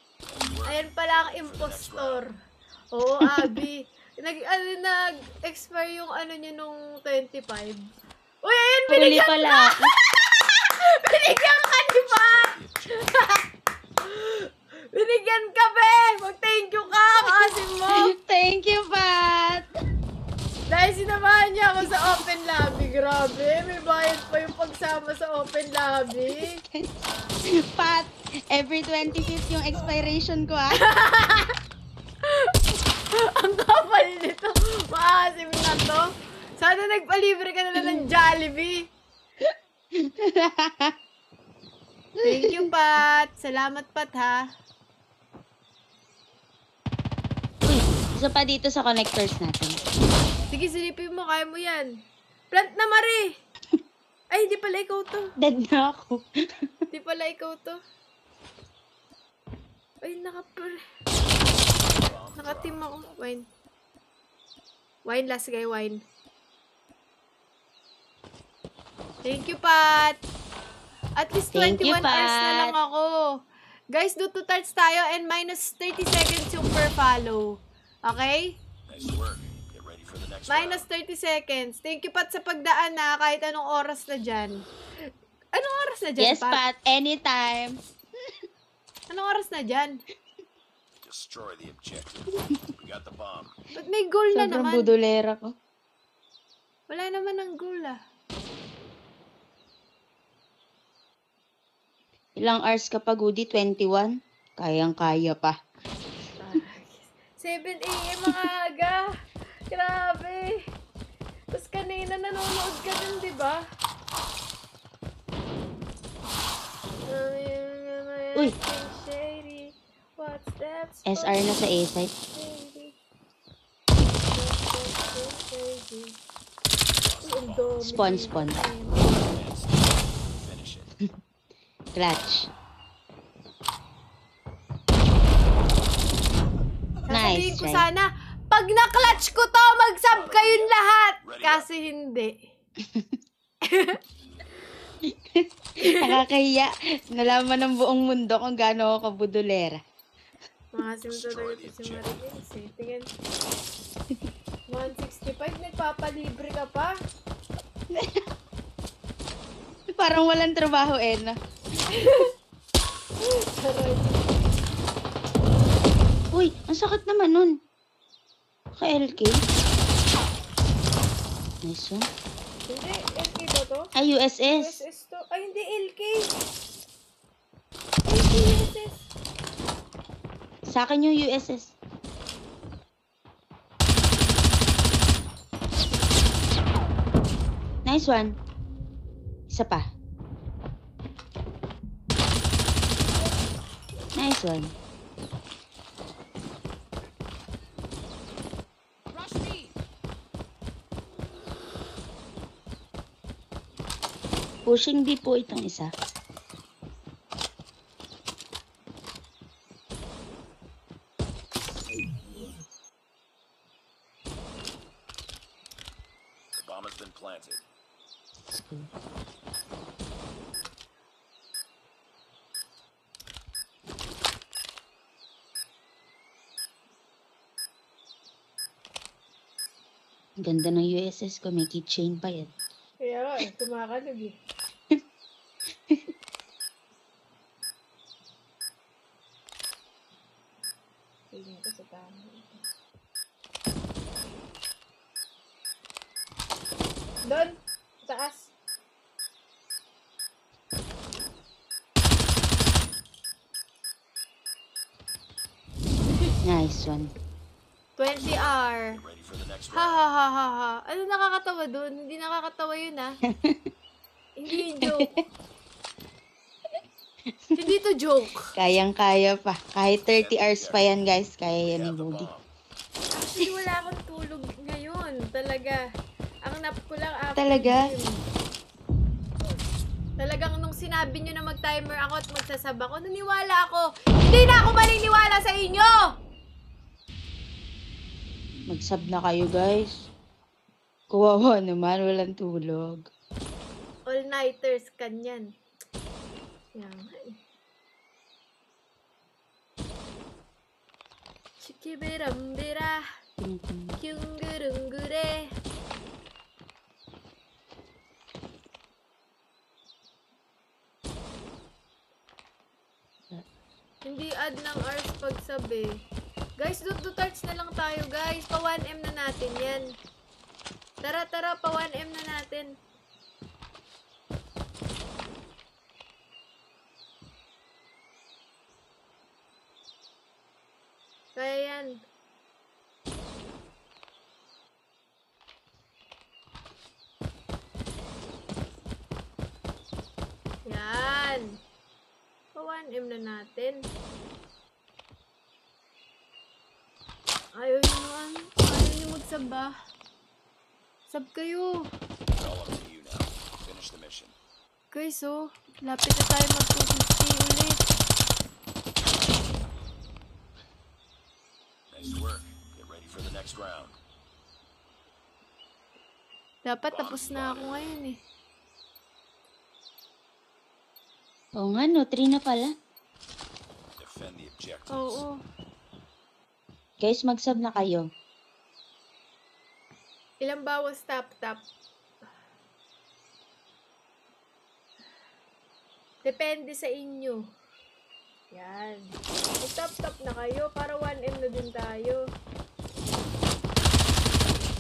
Ayan pala ang impostor. Oo, Abby. Nag-expire yung ano niya nung 25. Uy, ayun, Huli binigyan pala. Binigyan ka, di ba? Binigyan ka, be! Mag-thank you ka, kasim mo. Thank you, Pat. Dahil sinamahan niya ako sa open lobby. Grabe, may bayad pa yung pagsama sa open lobby. Pat, every 25th yung expiration ko, ah. Ang kapal nito. Maasim na to. Sana nagpalibre ka na lang ng Jollibee. Thank you, Pat. Salamat, Pat, ha. Uy, isa pa dito sa connectors natin. Sige, silipin mo. Kaya mo yan. Plant na, Marie. Ay, hindi pala ikaw to. Dead na ako. Hindi pala ikaw to. Ay, nakatim ako. Wine. Wine, last guy, wine. Thank you, Pat. At least Thank 21 you, hours na Pat. lang ako. Guys, do 2 tarts tayo and minus 30 seconds yung per follow. Okay? Nice work. Get ready for the next Minus 30 seconds. Thank you, Pat, sa pagdaan na kahit anong oras na dyan. Anong oras na dyan, Yes, Pat. Anytime. Anong oras na dyan? Destroy the objective. We got the bomb. Ba't may goal na Sobrang naman? budolera ko. Wala naman ang goal ah. Ilang hours ka pa, Goody? 21? Kayang-kaya pa. 7 a.m. mga aga. Grabe. Tapos kanina nanonood ka dun, di ba? Uy. Shady. What's that? SR na sa A-site. Shady. Ang dami. Spawn. Finish it. Clutch. Sasabihin Nice, ko right? sana, pag na-clutch ko to, mag-sub kayong lahat. Kasi hindi. Nakakahiya. Nalaman ng buong mundo kung gaano ako kabudolera. Mga simto talaga ito si Marilis eh. Tingnan. 165, nagpapalibre ka pa. Parang walang trabaho, no? Uy, ang sakit naman nun. Ka-LK. Nice one. Hindi, LK ba to? Ay, USS. USS to. Ay, hindi, LK. LK, USS. Sa akin yung USS. Nice one. Isa pa. Nice one. Rush me. Pushing B po itong isa. ko. Ang ganda ng USS ko, may keychain pa yan. Kaya nga, kumakalog eh. Tingin ko sa tama. Doon! Taas! Nice one. 20R. Ready for the next Ha round. ha ha ha ha. Ano nakakatawa doon? Hindi nakakatawa yun ah. Hindi yung joke. Hindi to joke. Kayang-kaya pa. Kahit 30 hours pa yan, guys. Kaya yan ni Have the Bodhi. bomb. Actually, wala akong tulog ngayon. Talaga. Ang nap ko lang after Talaga? gym. Talagang nung sinabi nyo na mag-timer ako at magsasab ako, naniwala ako. Hindi na ako maniniwala sa inyo! Mag-sub na kayo, guys. Kawawa naman, walang tulog. All-nighters kanyan. Yan. Chikibirambira. Kyunggurunggure. Hindi add ng hours pagsabi. Guys, do-tarts na lang tayo, guys. Pa 1M na natin yan. Tara, pa 1M na natin. Kaya yan. Yan. Pa 1M na natin. Ayaw nyo magsaba. Sab kayo. It's all up to you now. Finish the mission. Guys, oh. Lapit na tayo mag-250 ulit. Nice work. Get ready for the next round. Dapat tapos na ako ngayon eh. Oo nga, no. 3 na pala. Defend the objectives. Oo. Guys, mag-sub na kayo. Ilang bawas tap-tap? Depende sa inyo. Yan. Mag-tap-tap na kayo para 1M na din tayo.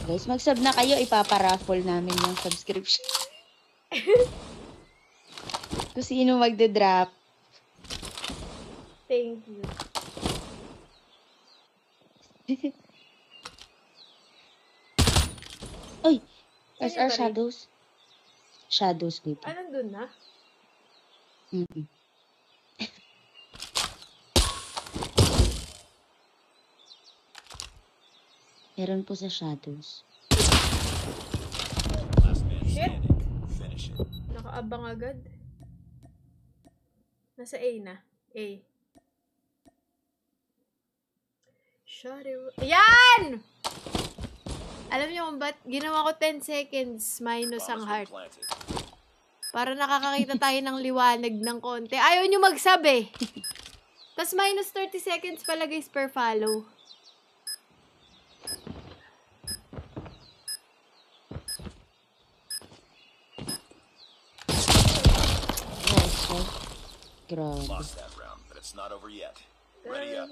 Guys, mag-sub na kayo. Ipaparaffle namin yung subscription. Kung sino magde-drop. Thank you. Oy! Saan SR yung balik? Shadows. Shadows, baby. Ah, nandun na? Mm-mm. Meron po sa Shadows. Last man Shit. standing. Finish it. Nakaabang agad. Nasa A na. A. Ayan! Alam niyo kung ba't ginawa ko 10 seconds minus ang Bomb has heart. been planted. Para nakakakita tayo ng liwanag ng konti. Ayaw nyo magsabi. Tapos minus 30 seconds pala guys per follow. Nice, right? Grabe. Lost that round, but it's not over yet. Ready up.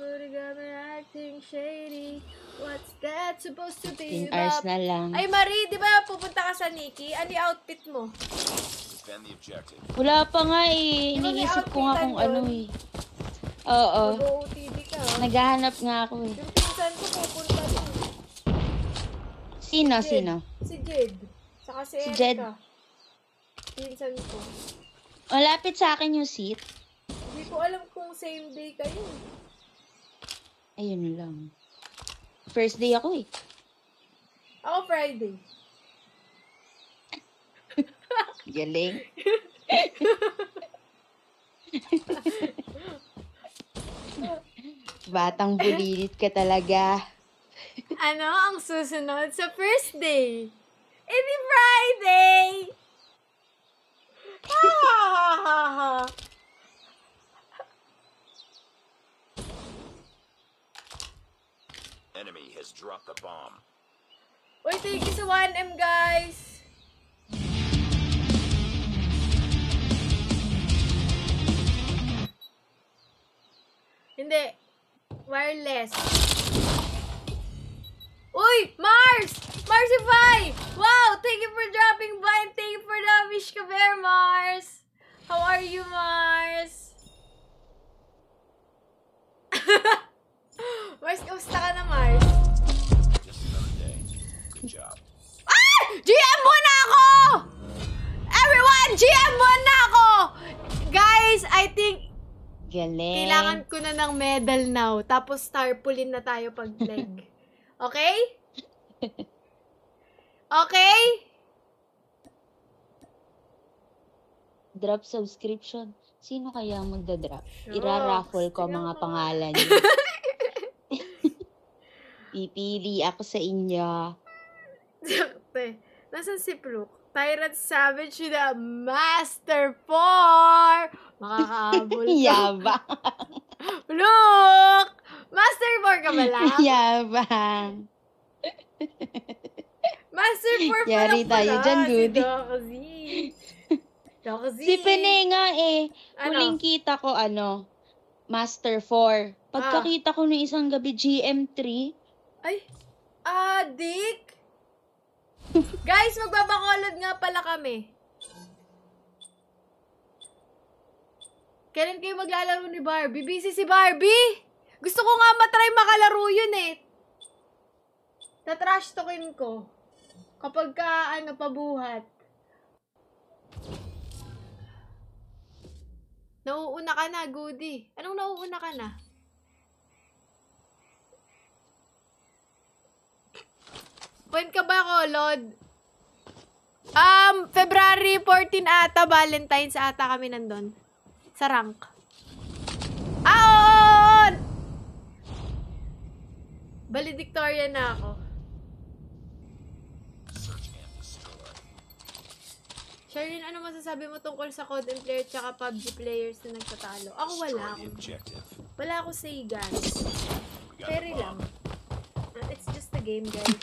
Acting shady. What's that supposed to be 10 hours about? na lang. Ay Marie, di ba pupunta ka sa Nikki? Ano yung outfit mo? Defend the objective. Wala pa nga eh. Di ba may Iniisip ko nga kung outfitan ano yun? eh. Oo. Mag-OOTD ka. Naghahanap nga ako eh. Yung pinsan ko pupunta din. Sino? Jed. Sino? Si Jed. Saka si Si Erica. Jed. Pinsan ko. Malapit sa akin yung seat. Hindi ko alam kung same day kayo. Ayun lang. First day ako eh. Ako Friday. Galing. Batang bulilit ka talaga. Ano ang susunod sa first day? Eh di Friday! Enemy has dropped the bomb. Uy, thank you sa 1M, guys. Hindi. Wireless. Uy! Mars! Marsify! Wow! Thank you for dropping by and thank you for the wish ka, Bear, Mars! How are you, Mars? Mars, kamusta ka na, Mars? Just another day. Good job. Ah! GM muna ako! Everyone, GM muna ako! Guys, I think Galing. kailangan ko na ng medal now. Tapos tarpaulin na tayo pag leg. Okay? Okay? Drop subscription. Sino kaya ang magdadrop? Shucks, Iraraffle ko tingnan mga mo. pangalan niyo. Pipili ako sa inyo. Sakte. Nasaan si Pluk? Tyrant Savage na Master 4! Makakaabol ka. Yabang. Pluk! Master 4 ka ba lang? Yabang. Master 4 pa Yari lang tayo pala. dyan, Si Goody. Dokazi. Dokazi. Si Pene nga Ano? huling kita ko Master 4. Pagkakita ko ng isang gabi GM3, Ay, adik! Guys, magbabakolod nga pala kami. Kailan kayo maglalaro ni Barbie? Busy si Barbie! Gusto ko nga matry makalaro yun eh. Na-trash talkin ko. Kapag ka, pabuhat. Nauuna ka na, Goody. Anong nauuna ka na? When ka ba, Kolod? February 14 ata, Valentine's ata kami nandun. Sa rank. Oo! Valedictorian na ako. Search and destroy. Sherin, ano masasabi mo tungkol sa COD and player tsaka PUBG players na nagtatalo? Ako wala Destroy ako. the objective. Wala ako say guns. We got Carry the lang. bomb. It's just a game, guys.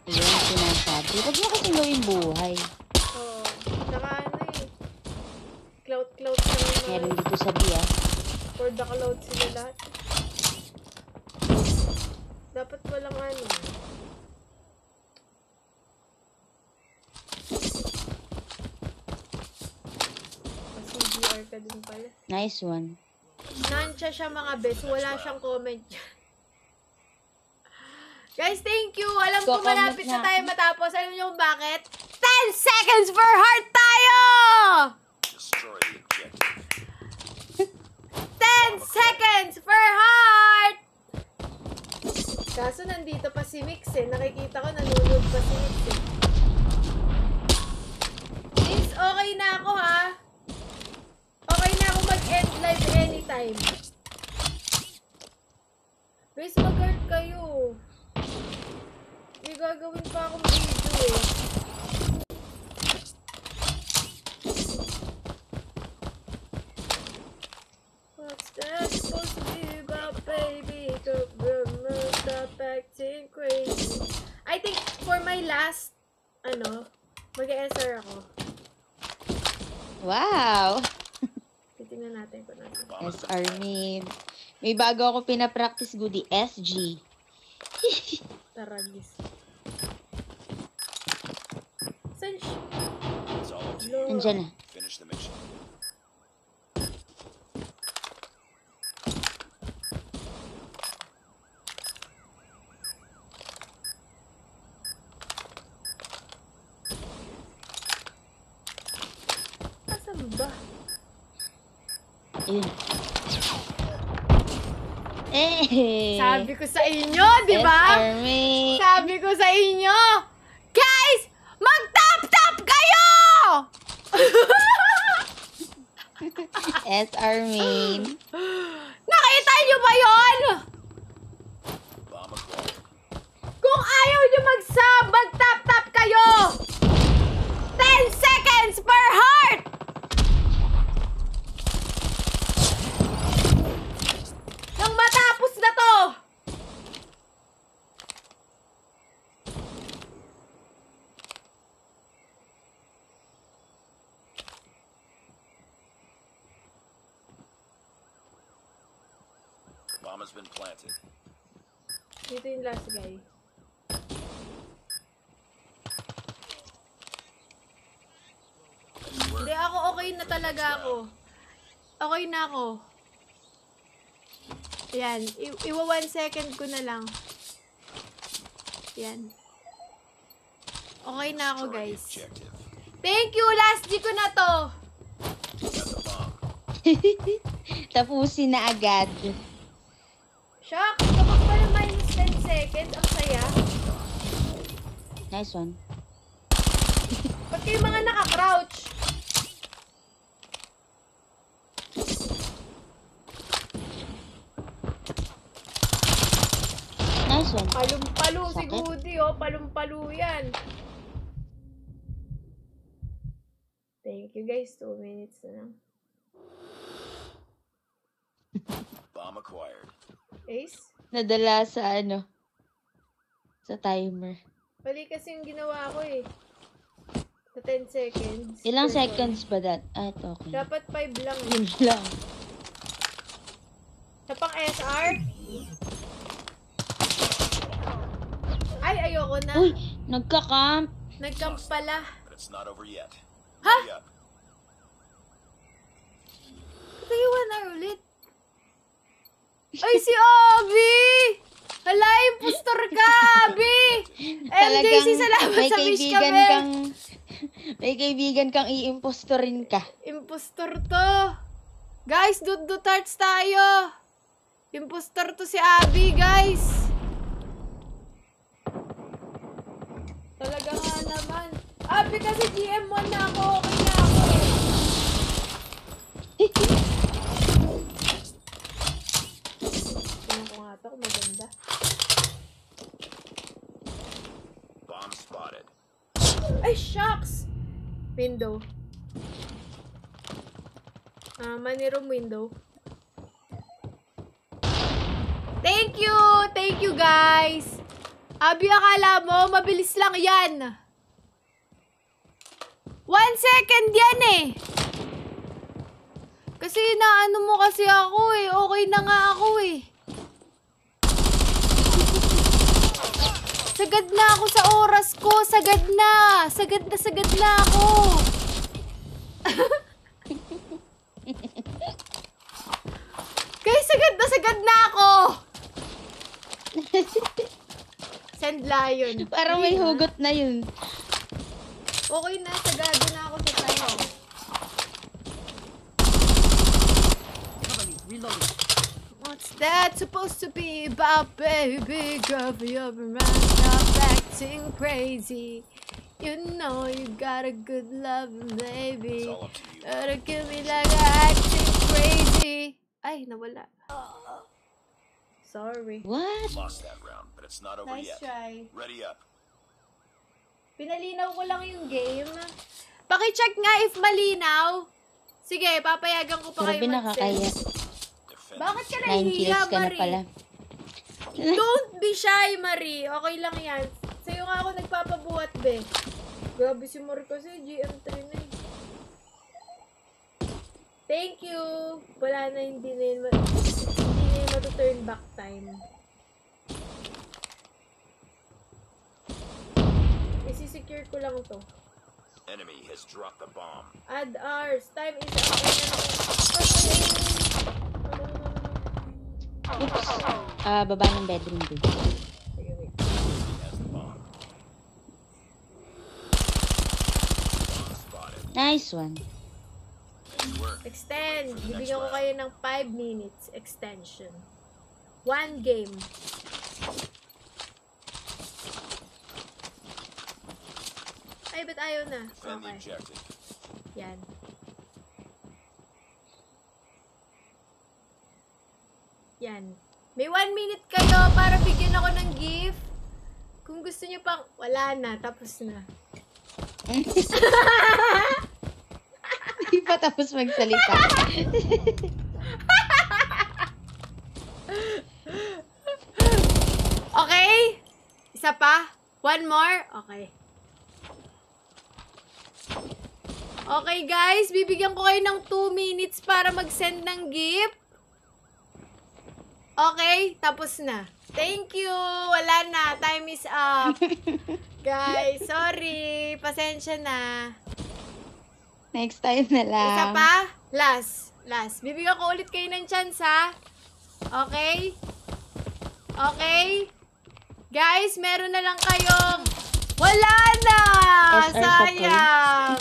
yun ang sinasabi. Huwag mo kasing gawin buhay. Oo. Saka clout lang Meron na. dito sa biya. For the clout sila lahat. Dapat walang CGR ka din pala. Nice one. Nansya siya mga best. Wala siyang comment dyan. Guys, thank you. Alam ko Ko-comment malapit na na. tayo matapos. Alam niyo kung bakit? 10 seconds for heart tayo! Destroy the objective. 10 seconds for heart! Kaso nandito pa si Mix eh. Nakikita ko nanonood pa si Mix eh. Mix, okay na ako ha. Okay na ako mag-end live anytime. Guys, mag-heart kayo. May gagawin pa akong video eh. What's that supposed to be about, baby? Stop acting crazy. I think for my last, mag-SR ako. Wow! Titingnan natin kung natin. SR mid. May bago ako pinapractice, Goody. SG. Taragis. Saan siya? It's all up to you. Lord. Nandiyan na. Finish the mission. Asan ba? Ayun. Eh! Sabi ko sa inyo, di ba? SR mid. Sabi ko sa inyo, guys, mag-tap-tap kayo! SR mid. Nakita nyo ba yon? Bomb acquired. Kung ayaw nyo mag-sub, mag-tap-tap kayo! 10 seconds per heart! Nang matapos na to! Bomb has been planted. Dito yung last guy. Hindi ako, okay na talaga ako. Okay na ako. Ayan, iwa 1 second ko na lang. Ayan. Okay na ako, Destroy the guys. objective. Thank you! Last G ko na to! Got the bomb. Tapusin na agad. Shock! Kapag pala minus 10 seconds, ang saya. Nice one. Ba't kayo mga naka-crouch? Nice one. Palum-palo si Sakit. Goody, oh. Palum-palo yan. Thank you, guys. 2 minutes na lang. Bomb acquired. Ace? Nadala sa ano? Sa timer. Mali kasi yung ginawa ko eh. Sa 10 seconds. Ilang Per seconds ba that? Ah, ito, okay. ball. Dapat 5 lang eh. Yun lang. Sa pang SR? Ay, ayoko na. Uy, nagka-camp. Nag-camp pala. But it's not over yet. Ha? Hurry up. Patayuan na ulit. Ay, si Obi! Hala, impostor ka, Abi! MJC, salamat may sa wish kaibigan kami. kang may kaibigan kang i-impostorin ka. Impostor to. Guys, do-tarts tayo. Impostor to si Abi, guys. Talaga nga naman. Abi, kasi GM1 na ako. Okay na ako. Tingnan ko nga to kung maganda. Bomb spotted. Ay, shucks! Window. Money room window. Thank you! Thank you, guys! Abi, akala mo, mabilis lang yan. 1 second yan eh. Kasi naano mo kasi ako eh. Okay na nga ako eh. Sagad na ako sa oras ko. Sagad na. Sagad na ako. Guys, sagad na ako. Send lion. Parang may hugot na yun. Okay na, sagado na ako sa time. What's that supposed to be about, baby? Girl, you're around, stop acting crazy. You know you got a good love, baby. It's all up to you. Gotta kill me like acting crazy. Ay, nawala. Sorry. What? Lost that round, but it's not over Nice yet. try. Ready up. Pinalinaw ko lang yung game. Pakicheck nga if malinaw. Sige, papayagan ko pa Grabe, kayo nakakaya. mag-send. Defend. Bakit ka 9 nahihiya, kills ka na Marie? pala. Don't be shy, Marie. Okay lang yan. Sa'yo nga ako nagpapabuhat, be. Grabe si Marie kasi, GM3 na eh. Thank you. Wala na, hindi na yun matuturn back time. Isi-secure ko lang to. Enemy has dropped the bomb. Add hours. Time is up. Oops. Baba ng bedroom din. Sige, wait. He has the bomb. Bomb spotted. Nice one. Nice work. Extend. For the next Bibigyan ko round. kayo ng 5 minutes extension. 1 game. Ay, ba't ayaw na? Defend the Okay. objective. Yan. Yan. May 1 minute kayo para bigyan ako ng gift. Kung gusto nyo pang... Wala na. Tapos na. Hindi pa tapos magsalita. Okay? Isa pa? One more? Okay. Okay guys, bibigyan ko kayo ng 2 minutes para mag-send ng gift. Okay, tapos na. Thank you! Wala na, time is up. Guys, sorry. Pasensya na. Next time na lang. Isa pa? Last. Bibigyan ko ulit kayo ng chance, ha? Okay? Okay? Guys, meron na lang kayong... Wala na! SR Sayang!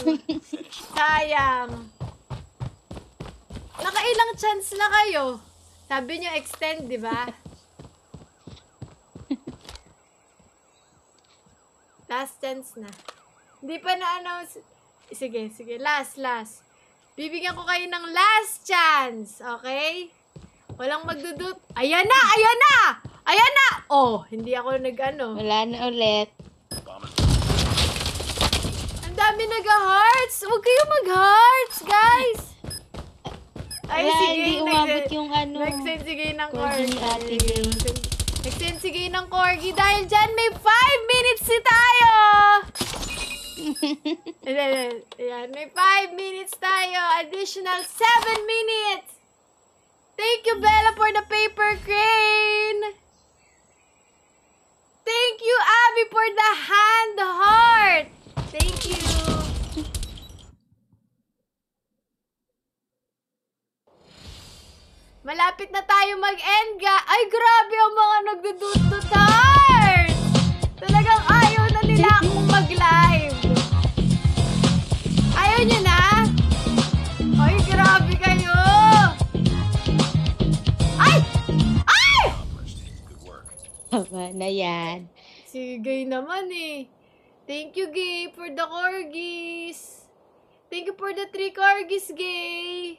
Sayang. Nakailang chance na kayo? Sabi nyo extend, di ba? Last chance na. Hindi pa na-announce. Sige. Last. Bibigyan ko kayo ng last chance. Okay? Walang magdudut. Ayan na! Oh, hindi ako nag-ano. Wala na ulit. Ang dami nag-hearts. Huwag kayo mag-hearts, guys. Ay, Wala, sige. hindi umabot yung ano. Nag-send sige ng Corgi ni Ate Gay. Nag-send sige ng Corgi. Dahil dyan, may 5 minutes si tayo. Ayan, may 5 minutes tayo. Additional 7 minutes. Thank you, Bella, for the paper crane. Thank you, Abby, for the hand heart. Thank you. Malapit na tayo mag-end, Ay, grabe ang mga nagdudut heart. Talagang ayaw na nila akong mag-live. Ayaw nyo na? Ay, grabe kayo. Ay! Tama na yan. Si Gay naman eh. Thank you, Gay, for the corgis. Thank you for the 3 corgis, Gay.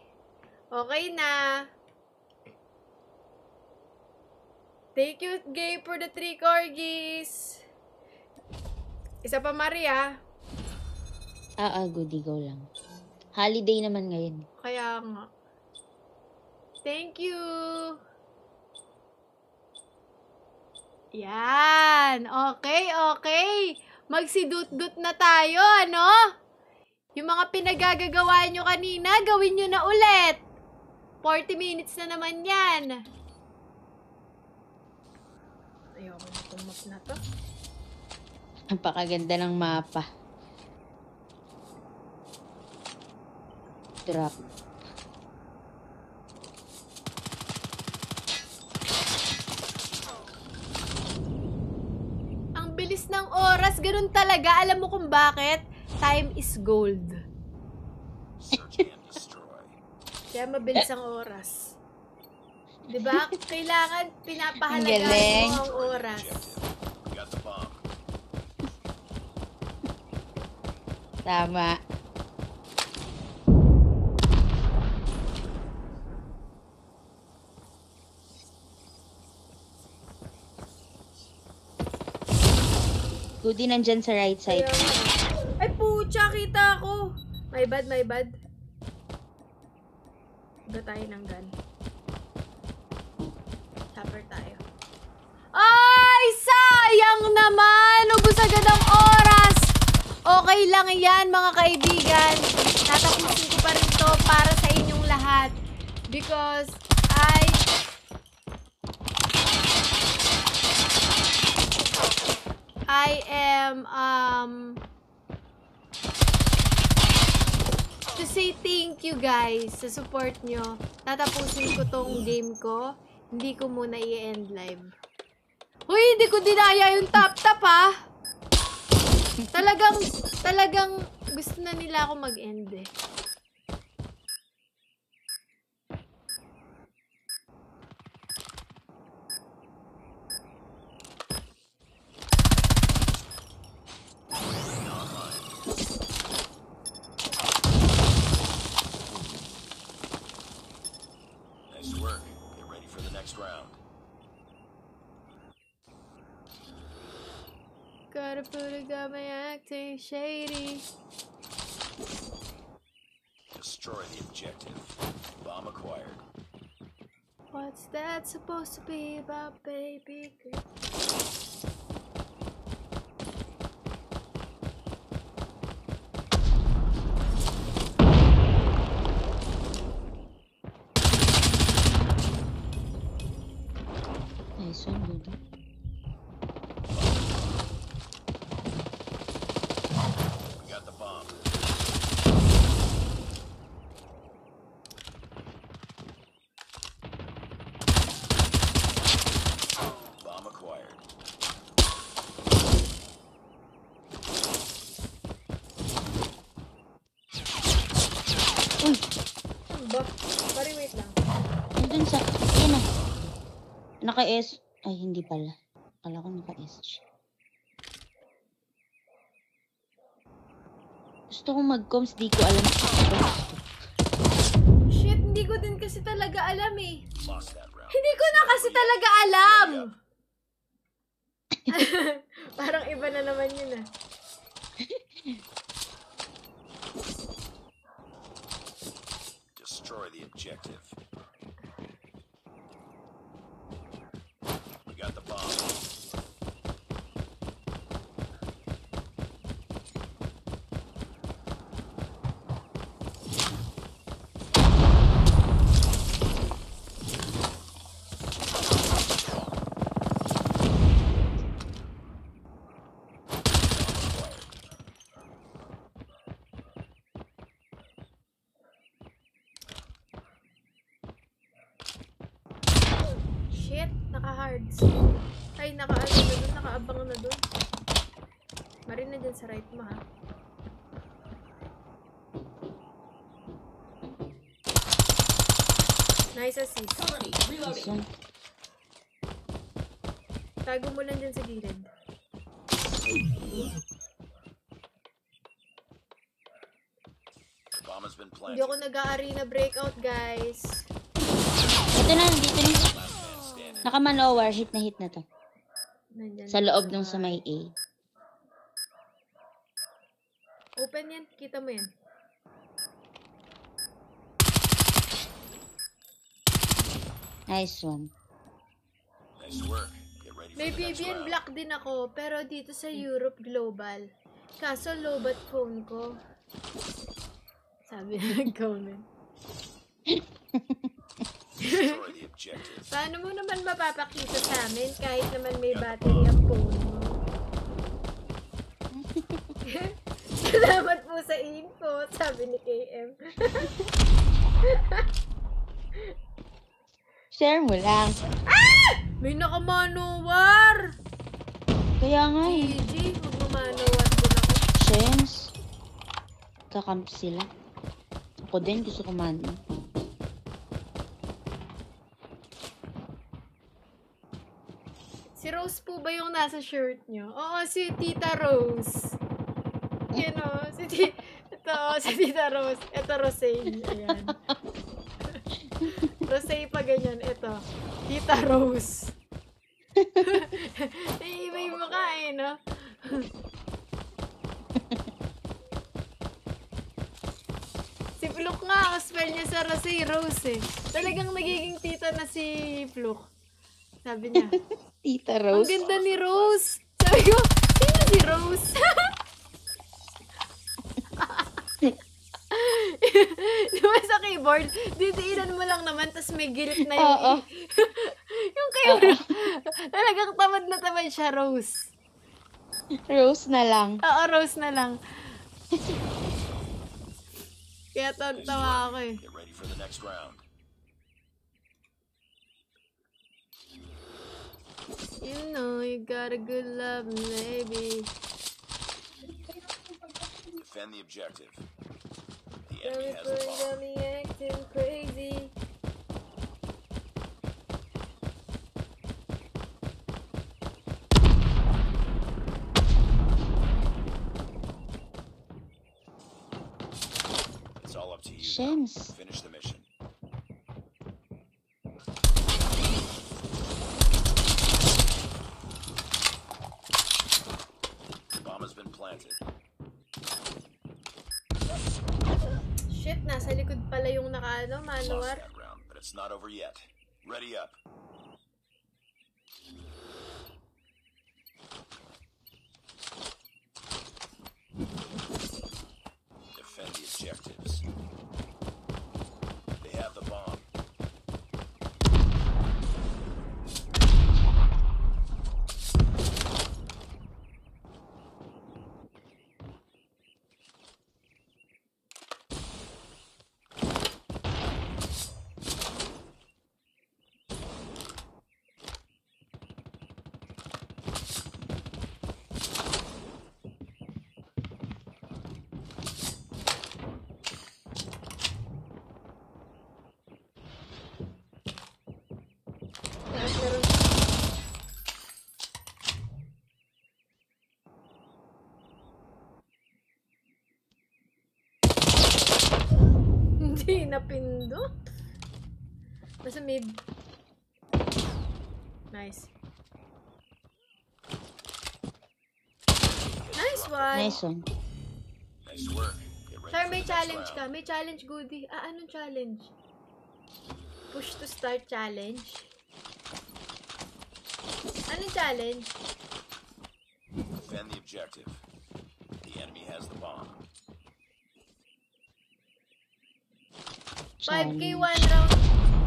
Okay na. Thank you, Gay, for the 3 corgis. Isa pa, Maria. Goody go lang. Holiday naman ngayon. Kaya nga. Thank you. Yan. Okay. Magsidut-dut na tayo, ano? Yung mga pinagagagawa nyo kanina, gawin nyo na ulit. 40 minutes na naman yan. Ayoko na itong map na to. Napakaganda ng mapa. Drop. Ang bilis ng oras, ganun talaga. Alam mo kung bakit? Time is gold. Search and destroy. Kaya mabilis ang oras. 'Di ba? Kailangan Galing. pinapahalagaan mo ang oras. We got the bomb. Tama. Goody nandyan sa right side. Kaya nga. Ay, pucha, kita ko. My bad. Iba tayo ng gun. Tapper tayo. Ay, sayang naman! Ubus agad ang oras! Okay lang yan, mga kaibigan. Tatapusin ko pa rin to para sa inyong lahat. Because I am, to say thank you guys sa support nyo. Tatapusin ko tong game ko. Hindi ko muna i-end live. Uy, hindi ko dinaya yung tap-tap ha. Talagang gusto na nila ako mag-end eh. Nice work. Get ready for the next round. gotta put it, got me acting shady. Destroy the objective. Bomb acquired. What's that supposed to be about, baby girl? Nice one, good. We got the bomb. Bomb acquired. Uy, Ano ba? Pare, wait lang. nandun sa... Ayun na. Naka-S. Ay, hindi pala. Akala ko naka-S siya. Gusto kong mag-coms, di ko alam sa Shit, hindi ko din kasi talaga alam eh. Lost that round. Hindi ko na kasi talaga alam! Parang iba na naman yun ah. Destroy the objective. We got the bomb. Shit, naka-hards. Ay, naka-ano na dun, naka-abang na dun. Marin na dyan sa right mo ha. Nice assist. Nice one. Tago mo lang dyan sa gilid. The bomb has been Hindi planted. ako nag-arena breakout, guys. Ito na, dito na. Last man standing. Naka-manowar, hit na to. Nandyan. Sa loob ng sa may A. Open yan. Kita mo yan. Nice one. Nice work. Get ready for May the next BBN round. Black din ako, pero dito sa Europe Global. Kaso lobat phone ko. Sabi na nag-comment. Destroy the objective. Paano mo naman mapapakita sa amin kahit naman may battery ang phone mo? Salamat po sa info, sabi ni KM. Share mo lang. May nakamanowar! Kaya nga eh. GG, magmamanowar ko na ako. Chance. Kakamp sila. Ako din gusto ko man. Si Rose po ba yung nasa shirt nyo? Oo, si Tita Rose. Yan o, si Tita Rose. Ito, Rosé. Ayan. Rosé pa ganyan. Ito, Tita Rose. Naiiba yung mukha eh, no? Si Fluke nga, ang spell niya sa Rosé, Rose eh. Talagang nagiging tita na si Fluke. Sabi niya. Tita Ang Rose. ganda ni Rose. Sabi ko, sino si Rose? Di ba sa keyboard, ditiinan mo lang naman, tas may girit na yung... Oo. yung keyboard. Talagang tamad na tamad siya, Rose. Rose na lang. Oo, Rose na lang. Kaya tawa ako eh. Get ready for the next round. You know you got a good love, maybe. Defend the objective. The Got enemy me has the feeling, bomb. got me acting crazy. It's all up to you. now. Shems. Finish the mission. ano, Lost Manowar. that round, but it's not over yet. Ready up. Defend the objectives. They have the bomb. Taas meron. Hindi napindot. Nasa mid. Nice. Nice one. Nice one. Nice work. Get ready Sir, for may the next challenge round. ka. May challenge, Goody. Ah, anong challenge? Push to start challenge. Anong challenge? Defend the objective. The enemy has the bomb. 5k 1 round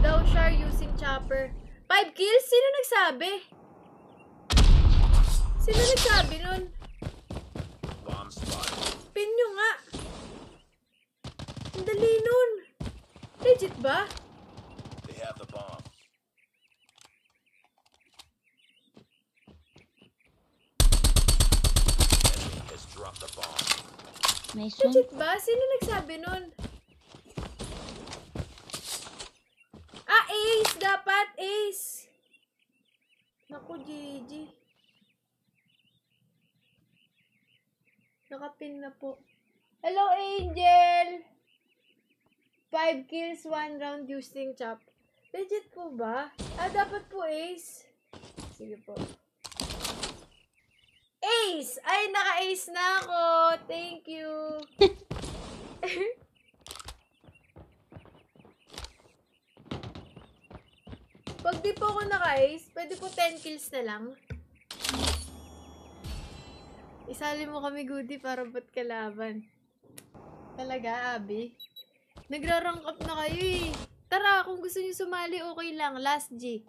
daw Char using chopper. 5 kills? Sino nagsabi? Sino nagsabi nun? Bomb spotted. Pin nyo nga. Ang dali nun. Legit ba? They have the bomb. Enemy has dropped the bomb. Nice one. Legit ba? Sino nagsabi nun? Ah, ace! Dapat ace! Naku, GG. Nakapin na po. Hello, Angel! 5 kills, 1 round using chop. Legit po ba? Ah, dapat po ace. Sige po. Ace! Ay, naka-ace na ako. Thank you. Pag di po ako naka-ace, pwede po 10 kills na lang. Isali mo kami, Goody, para ba't kalaban? Talaga, Abby? Nagra-rank up na kayo eh. Tara, kung gusto niyo sumali, okay lang. Last G.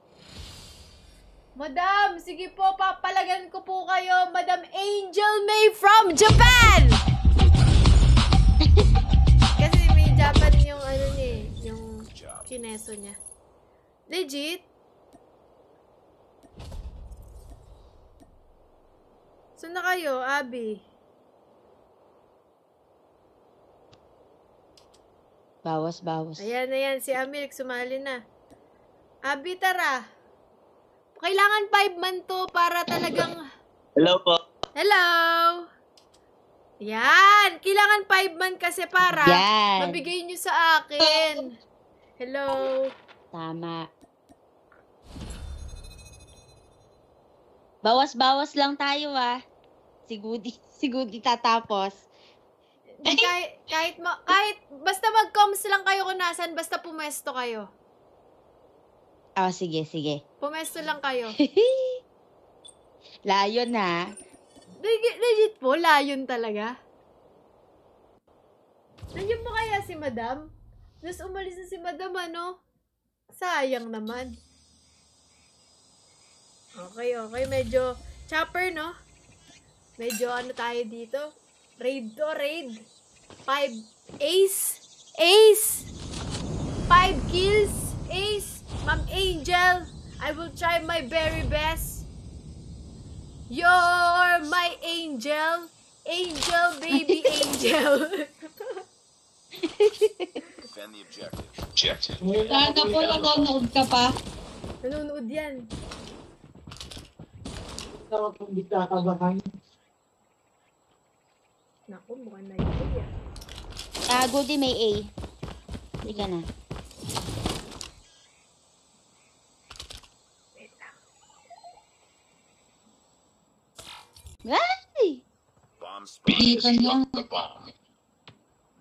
Madam, sige po, papalagan ko po kayo. Madam Angel May from Japan! Kasi may Japan yung ano niya eh, yung kineso niya. Legit? Saan na kayo, Abby? Bawas. Ayan, ayan. Si Amilk, sumali na. Abby, tara. Kailangan 5 man to para talagang... Hello po. Hello! Yan! Kailangan 5 man kasi para Yan. mabigay nyo sa akin. Hello! Tama. Bawas lang tayo ah. Si Goody tatapos. Kahit basta mag-coms lang kayo kung nasan, basta pumesto kayo. Oh, sige. Pumesto lang kayo. Layon na. Legit po, layon talaga. Nandiyan po kaya si Madam? Tapos umalis na si Madam, ano? Sayang naman. Okay. Medyo chopper, no? Medyo ano tayo dito? Raid to raid. 5 ace. 5 kills. Ace. Ma'am Angel, I will try my very best. You're my angel. Angel, baby angel. Defend the objective. Sana po nanonood ka pa. Nanonood yan. Naku, mukhang na yun yan. Goody may A. Hindi ka na. Wait lang. Bomb Pilitan spotted. lang.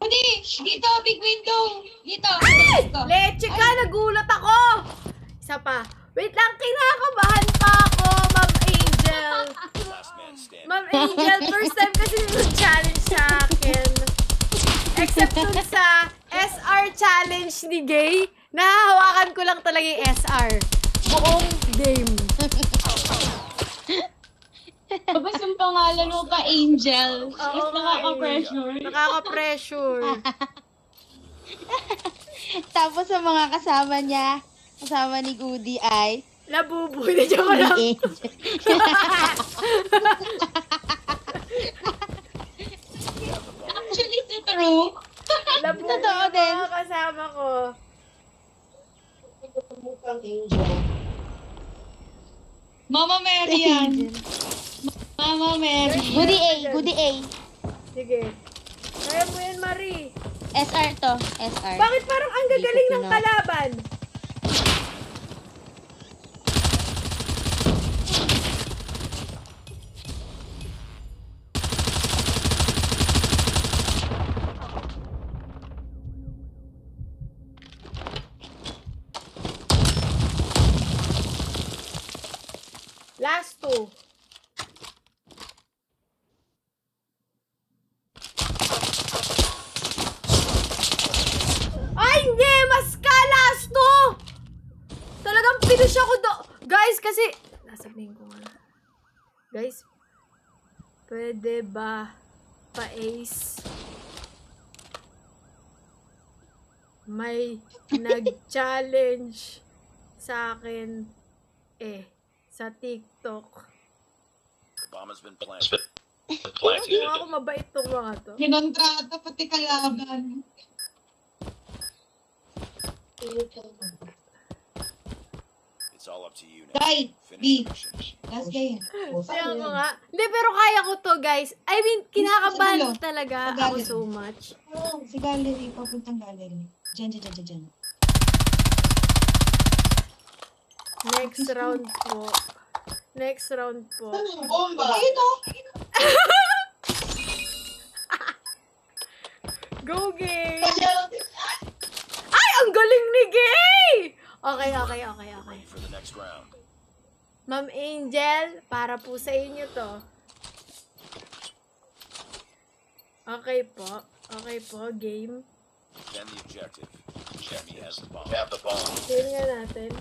Pwede, Dito, big window! Dito! Let's go. Leche ka! Nagulat ako! Isa pa. Wait lang, kinakabahan pa ako, Ma'am Angel. Last man standing. Ma'am Angel, first time kasi nag-challenge sa akin. Except dun sa SR challenge ni Gay, nahahawakan ko lang talaga yung SR. Buong game. Tapos yung pangalan mo pa, Angel. Oo Mas nga nakaka-pressure. Nakaka-pressure. Tapos sa mga kasama niya, kasama ni Goody ay Labuboy na joke lang. Angel. Actually, it's true. Labuboy Totoo yung din. mga kasama ko. Mama Mary yan. Mama Mary. Goody A, Goody A. Sige. Kaya mo yan, Marie. SR to, SR. Bakit parang ang gagaling Dito ng na. kalaban? Last two. Ay, hindi! Mas ka! Last two! Talagang finish ako do... Guys, kasi... Nasabihin ko nga. Guys, pwede ba pa-ace? May nag-challenge sa akin sa TikTok. The bomb has been planted. Kung ako mabait tong mga to. Kinontrata pati kalaban. It's all up to you now. Guy, Finish B. the mission. Last game. Kaya ko nga. Hindi, pero kaya ko to, guys. I mean, kinakabahan Sa dulo. ko talaga Sa ako gallery. so much. Oh, si gallery. Papuntang gallery. Diyan. Next round po. Next round po. Bomba! Ito! Go, Gay! Ay, ang galing ni Gay! Okay. Ready for the next round. Ma'am Angel, para po sa inyo to. Okay po, game. Defend the objective. Enemy has the bomb. Have the bomb. Game nga natin.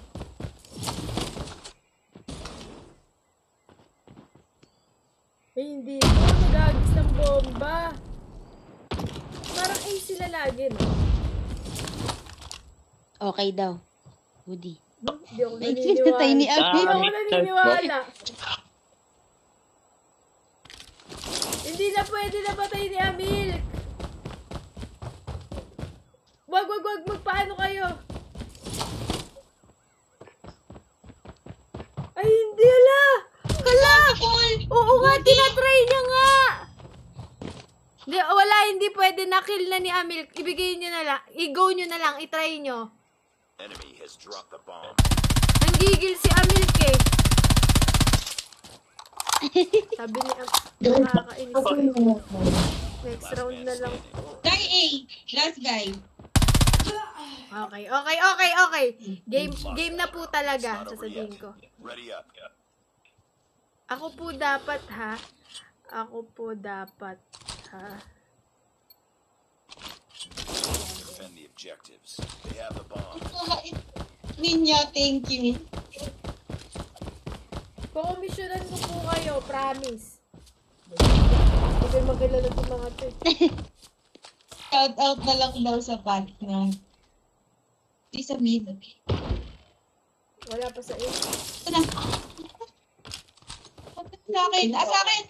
Eh, hindi po. Nagagis ng bomba. Parang A sila lagi, no? Okay daw. Goody. Hindi ako May naniniwala. pinatay ni Hindi Abby. ako naniniwala. Hindi na pwede na patay ni Amil. Wag. Magpaano kayo? Ay, hindi ala. Kala. Oo nga, tinatry niya nga. Hindi pwede na kill na ni Amil. Ibigay niyo na lang. I-go niyo na lang. I-try niyo. Enemy has dropped the bomb. Nanggigil si Amil ke. Sabi ni nakakainis. Next round na lang. Guy A. Last guy. Okay. Game na po talaga, sasabihin ko. Ready up. Ako po dapat ha. Defend the objectives. They have the bomb. Ninyo, thank you. Kukomisyonan ko po kayo, promise. Hindi magkalala itong mga to. Shout out na lang daw sa partner. Di sa mid. Wala pa sa A. Ito na. Sa akin. Sa akin.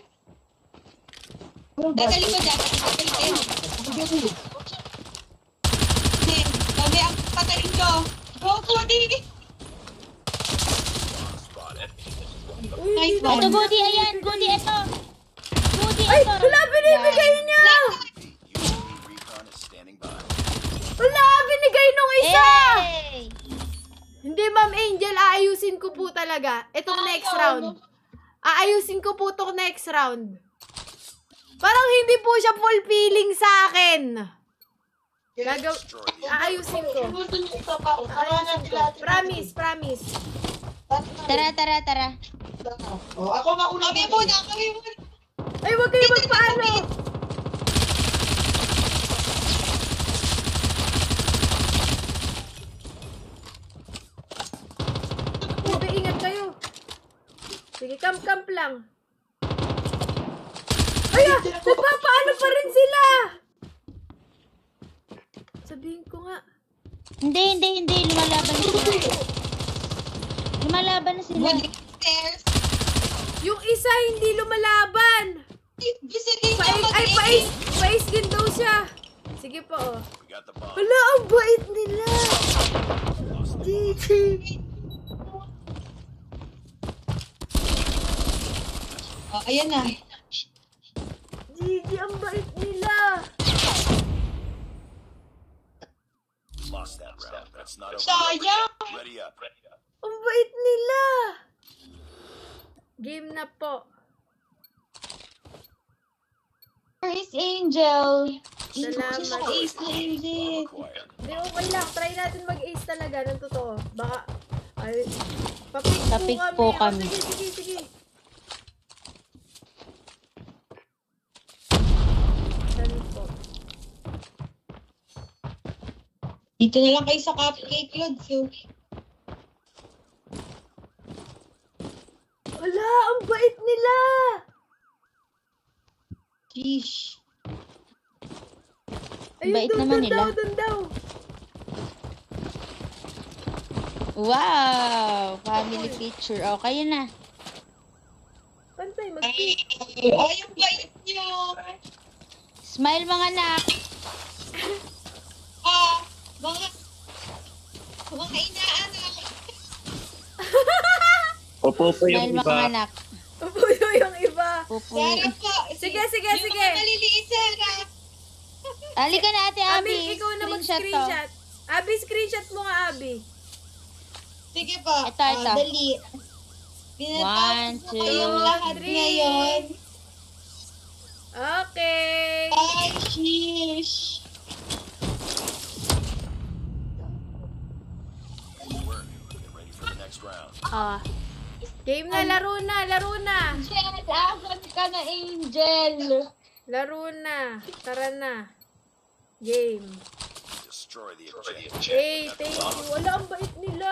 Dadali ko dyan. Dami ang patayin ko. Go, Cody! Spotted. Uy, Nice hindi one. na. Ito, Goody, ayan. Goody, ito. Goody, Ay, ito. wala binibigay niya! UAV recon is standing by. Wala binigay nung isa! Hey! Hindi, Ma'am Angel, aayusin ko po talaga. Itong next round. Aayusin ko po itong next round. Parang hindi po siya fulfilling sa akin. Gagaw... Destroy the Aayusin ko. Aayusin ko. Promise, promise. Tara, tara, tara. Ay, huwag kayo magpaano. Bebe, ingat kayo. Sige, camp lang. Ay, nagpapaano pa rin sila. Sabihin ko nga. Hindi. Lumalaban na sila. Lumalaban na sila. Yung isa hindi lumalaban. Pais din daw siya. Sige po, oh. We got the bomb. Hala, ang bait nila. Gigi. Ayan na. Gigi, ang bait nila. Lost that round. That's not over. Sayang! Ready up. Ang bait nila. Game na po. Praise Angel. Salamat. Ace na Angel. Acquired. Hindi, okay lang. Try natin mag-ace talaga ng totoo. Baka, ay, papik Papik po po kami. kami. Sige. Saan po? Dito na lang kayo sa cupcake, Lods. Hala, ang bait nila. Sheesh. Ayun, Bait dun naman nila. daw. Wow! Family picture. O, kayo na. Pantay, mag-pick. Ay, yung bait niyo. Smile mga anak. Mga inaanak. Opo po Smile mga anak. Pupuyo yung iba. Pupuy. po. Sige. Yung mga maliliit, Sarah. Halika na, Ate Abby. Abi, ikaw na Screenshot to. mag-screenshot. Abi, screenshot mo nga, Abi. Sige po. Ito. Dali. One, Pinatapos na two, kayong lahat three. ngayon. Okay. Ay, sheesh. Work. Get ready for the next round. Game na, laro na. Angel, asan ka na, Angel? Laro na. Tara na. Game. Destroy the objective. Hey, thank you. Wala, ang bait nila.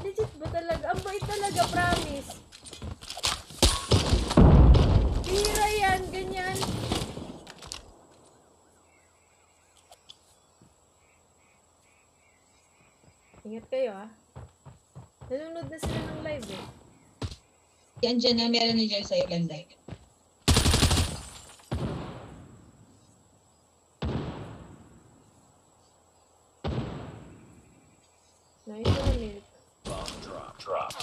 Legit ba talaga? Ang bait talaga, promise. Bira yan, ganyan. Ingat kayo, ah. Nanonood na sila ng live, eh. Yan dyan na meron na dyan sa Irlanda. Nice na milk. Bomb drop.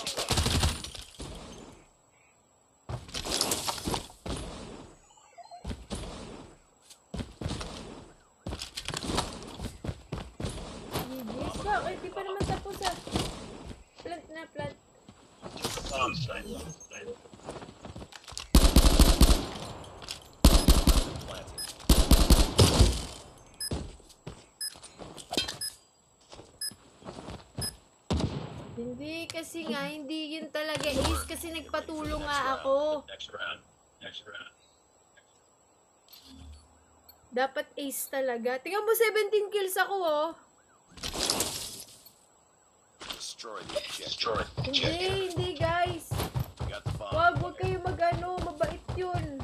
GG's ba? Ay, di pa naman tapos, ah. Plant na, plant. Hindi kasi nga, hindi yun talaga ace kasi nagpatulong nga ako. Next round. Dapat ace talaga. Tingnan mo, 17 kills ako, oh. Destroy the objective. Hindi guys. Got the bomb. Wag kayo mag-ano, mabait yun.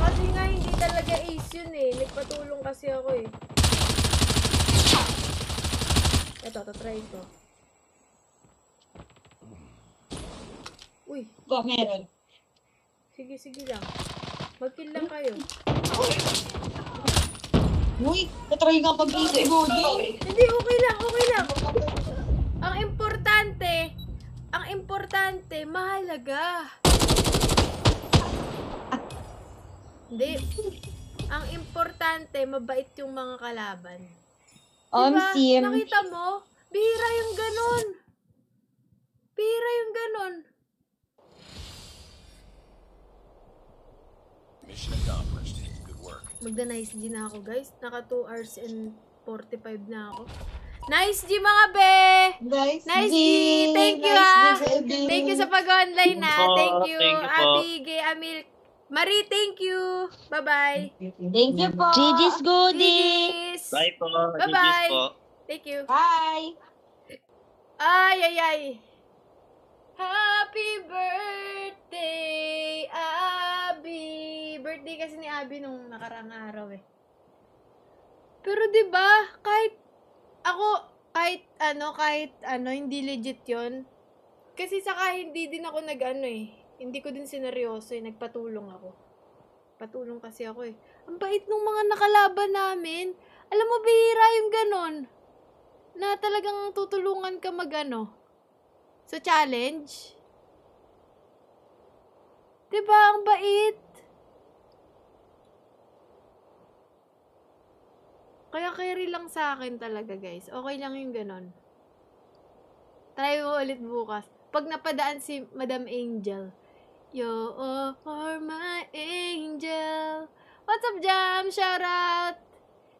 Kasi nga, hindi talaga ace yun, eh. Nagpatulong kasi ako, eh. Ito, try ko. Uy, Ba, meron. sige lang. Mag-kill lang kayo. Uy, natry nga mag-isa emoji. Hindi, okay lang. Ang importante, mahalaga. Hindi. Ang importante, mabait yung mga kalaban. Sim. Nakita mo? Bihira yung ganun. Mission accomplished. Good work. Magda-nice G na ako, guys. Naka 2 hours and 45 na ako. Nice G, mga be! Nice Nice G! G! Thank you, Nice ah! G, baby. Thank you sa pag-online, na. Thank you. Thank you po. Abi, Gay, Amil. Marie, thank you. Bye-bye. Thank you po. GG's Goody! GG's. Bye po. Bye-bye. GG's po. Thank you. Bye! Ay, ay, ay. Happy birthday, Abby. Birthday kasi ni Abby nung nakaraang araw eh. Pero 'di ba, kahit hindi legit 'yon. Kasi saka hindi din ako nag-ano eh. Hindi ko din sineryoso eh, nagpatulong ako. Patulong kasi ako eh. Ang bait nung mga nakalaban namin. Alam mo, bihira yung ganon. Na talagang tutulungan ka mag-ano. Sa challenge. Diba? Ang bait. Kaya carry lang sa akin talaga, guys. Okay lang yung ganon. Try mo ulit bukas. Pag napadaan si Madam Angel. You are my angel. What's up, Jam? Shout out.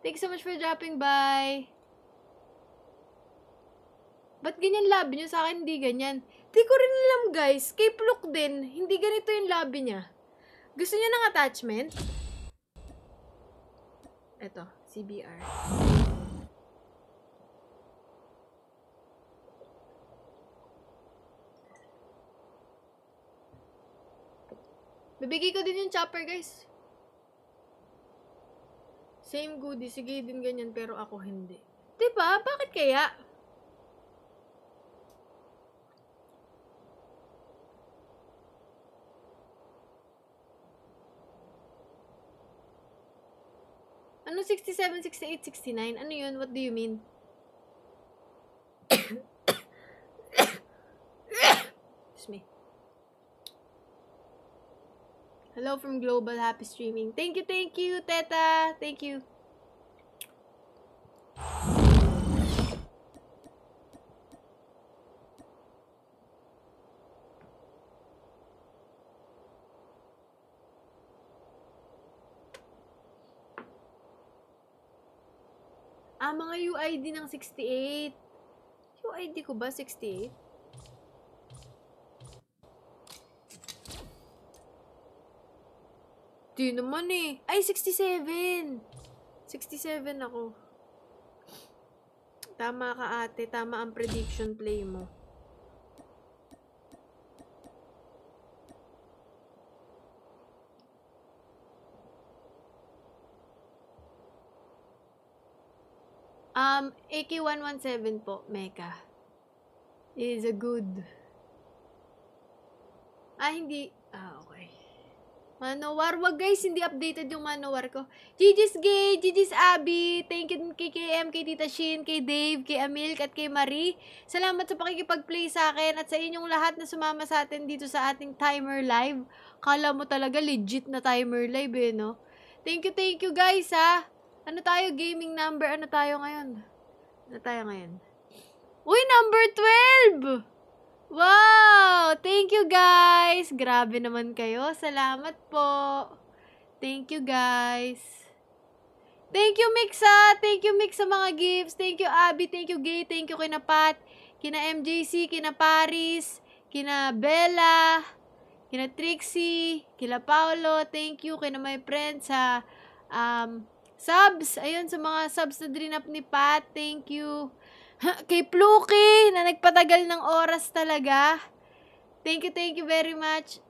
Thanks so much for dropping by. Ba't ganyan labi niyo sa akin? Hindi ganyan. Di ko rin alam, guys. Cape look din. Hindi ganito yung labi niya. Gusto niyo ng attachment? Eto, CBR. Bibigay ko din yung chopper, guys. Same goodie. Sige din ganyan, pero ako hindi. Diba? Bakit kaya? Ano 67, 68, 69? Ano yun? What do you mean? Excuse me. Hello from Global Happy Streaming. Thank you, Teta. Thank you. Mga UID ng 68. UID ko ba 68? Di naman eh. Ay, 67. 67 ako. Tama ka, ate. Tama ang prediction play mo. AK-117 po, Mecha. Is a good. Hindi. Okay. Manowar. Wag guys, hindi updated yung Manowar ko. GG's Gay, GG's Abby. Thank you kay KM, kay Tita Shin, kay Dave, kay Amilk, at kay Marie. Salamat sa pakikipag-play sa akin at sa inyong lahat na sumama sa atin dito sa ating timer live. Kala mo talaga legit na timer live eh, no? Thank you guys ha. Ano tayo? Gaming number. Ano tayo ngayon? Uy, number 12! Wow! Thank you, guys! Grabe naman kayo. Salamat po. Thank you, guys. Thank you, Mixa! Thank you, Mix, sa mga gifts. Thank you, Abby. Thank you, Gay. Thank you, kina Pat. Kina MJC. Kina Paris. Kina Bella. Kina Trixie. Kina Paolo. Thank you. Kina my friends sa subs. Ayun, sa mga subs na drinap ni Pat. Thank you. Kay Pluki, na nagpatagal ng oras talaga. Thank you very much.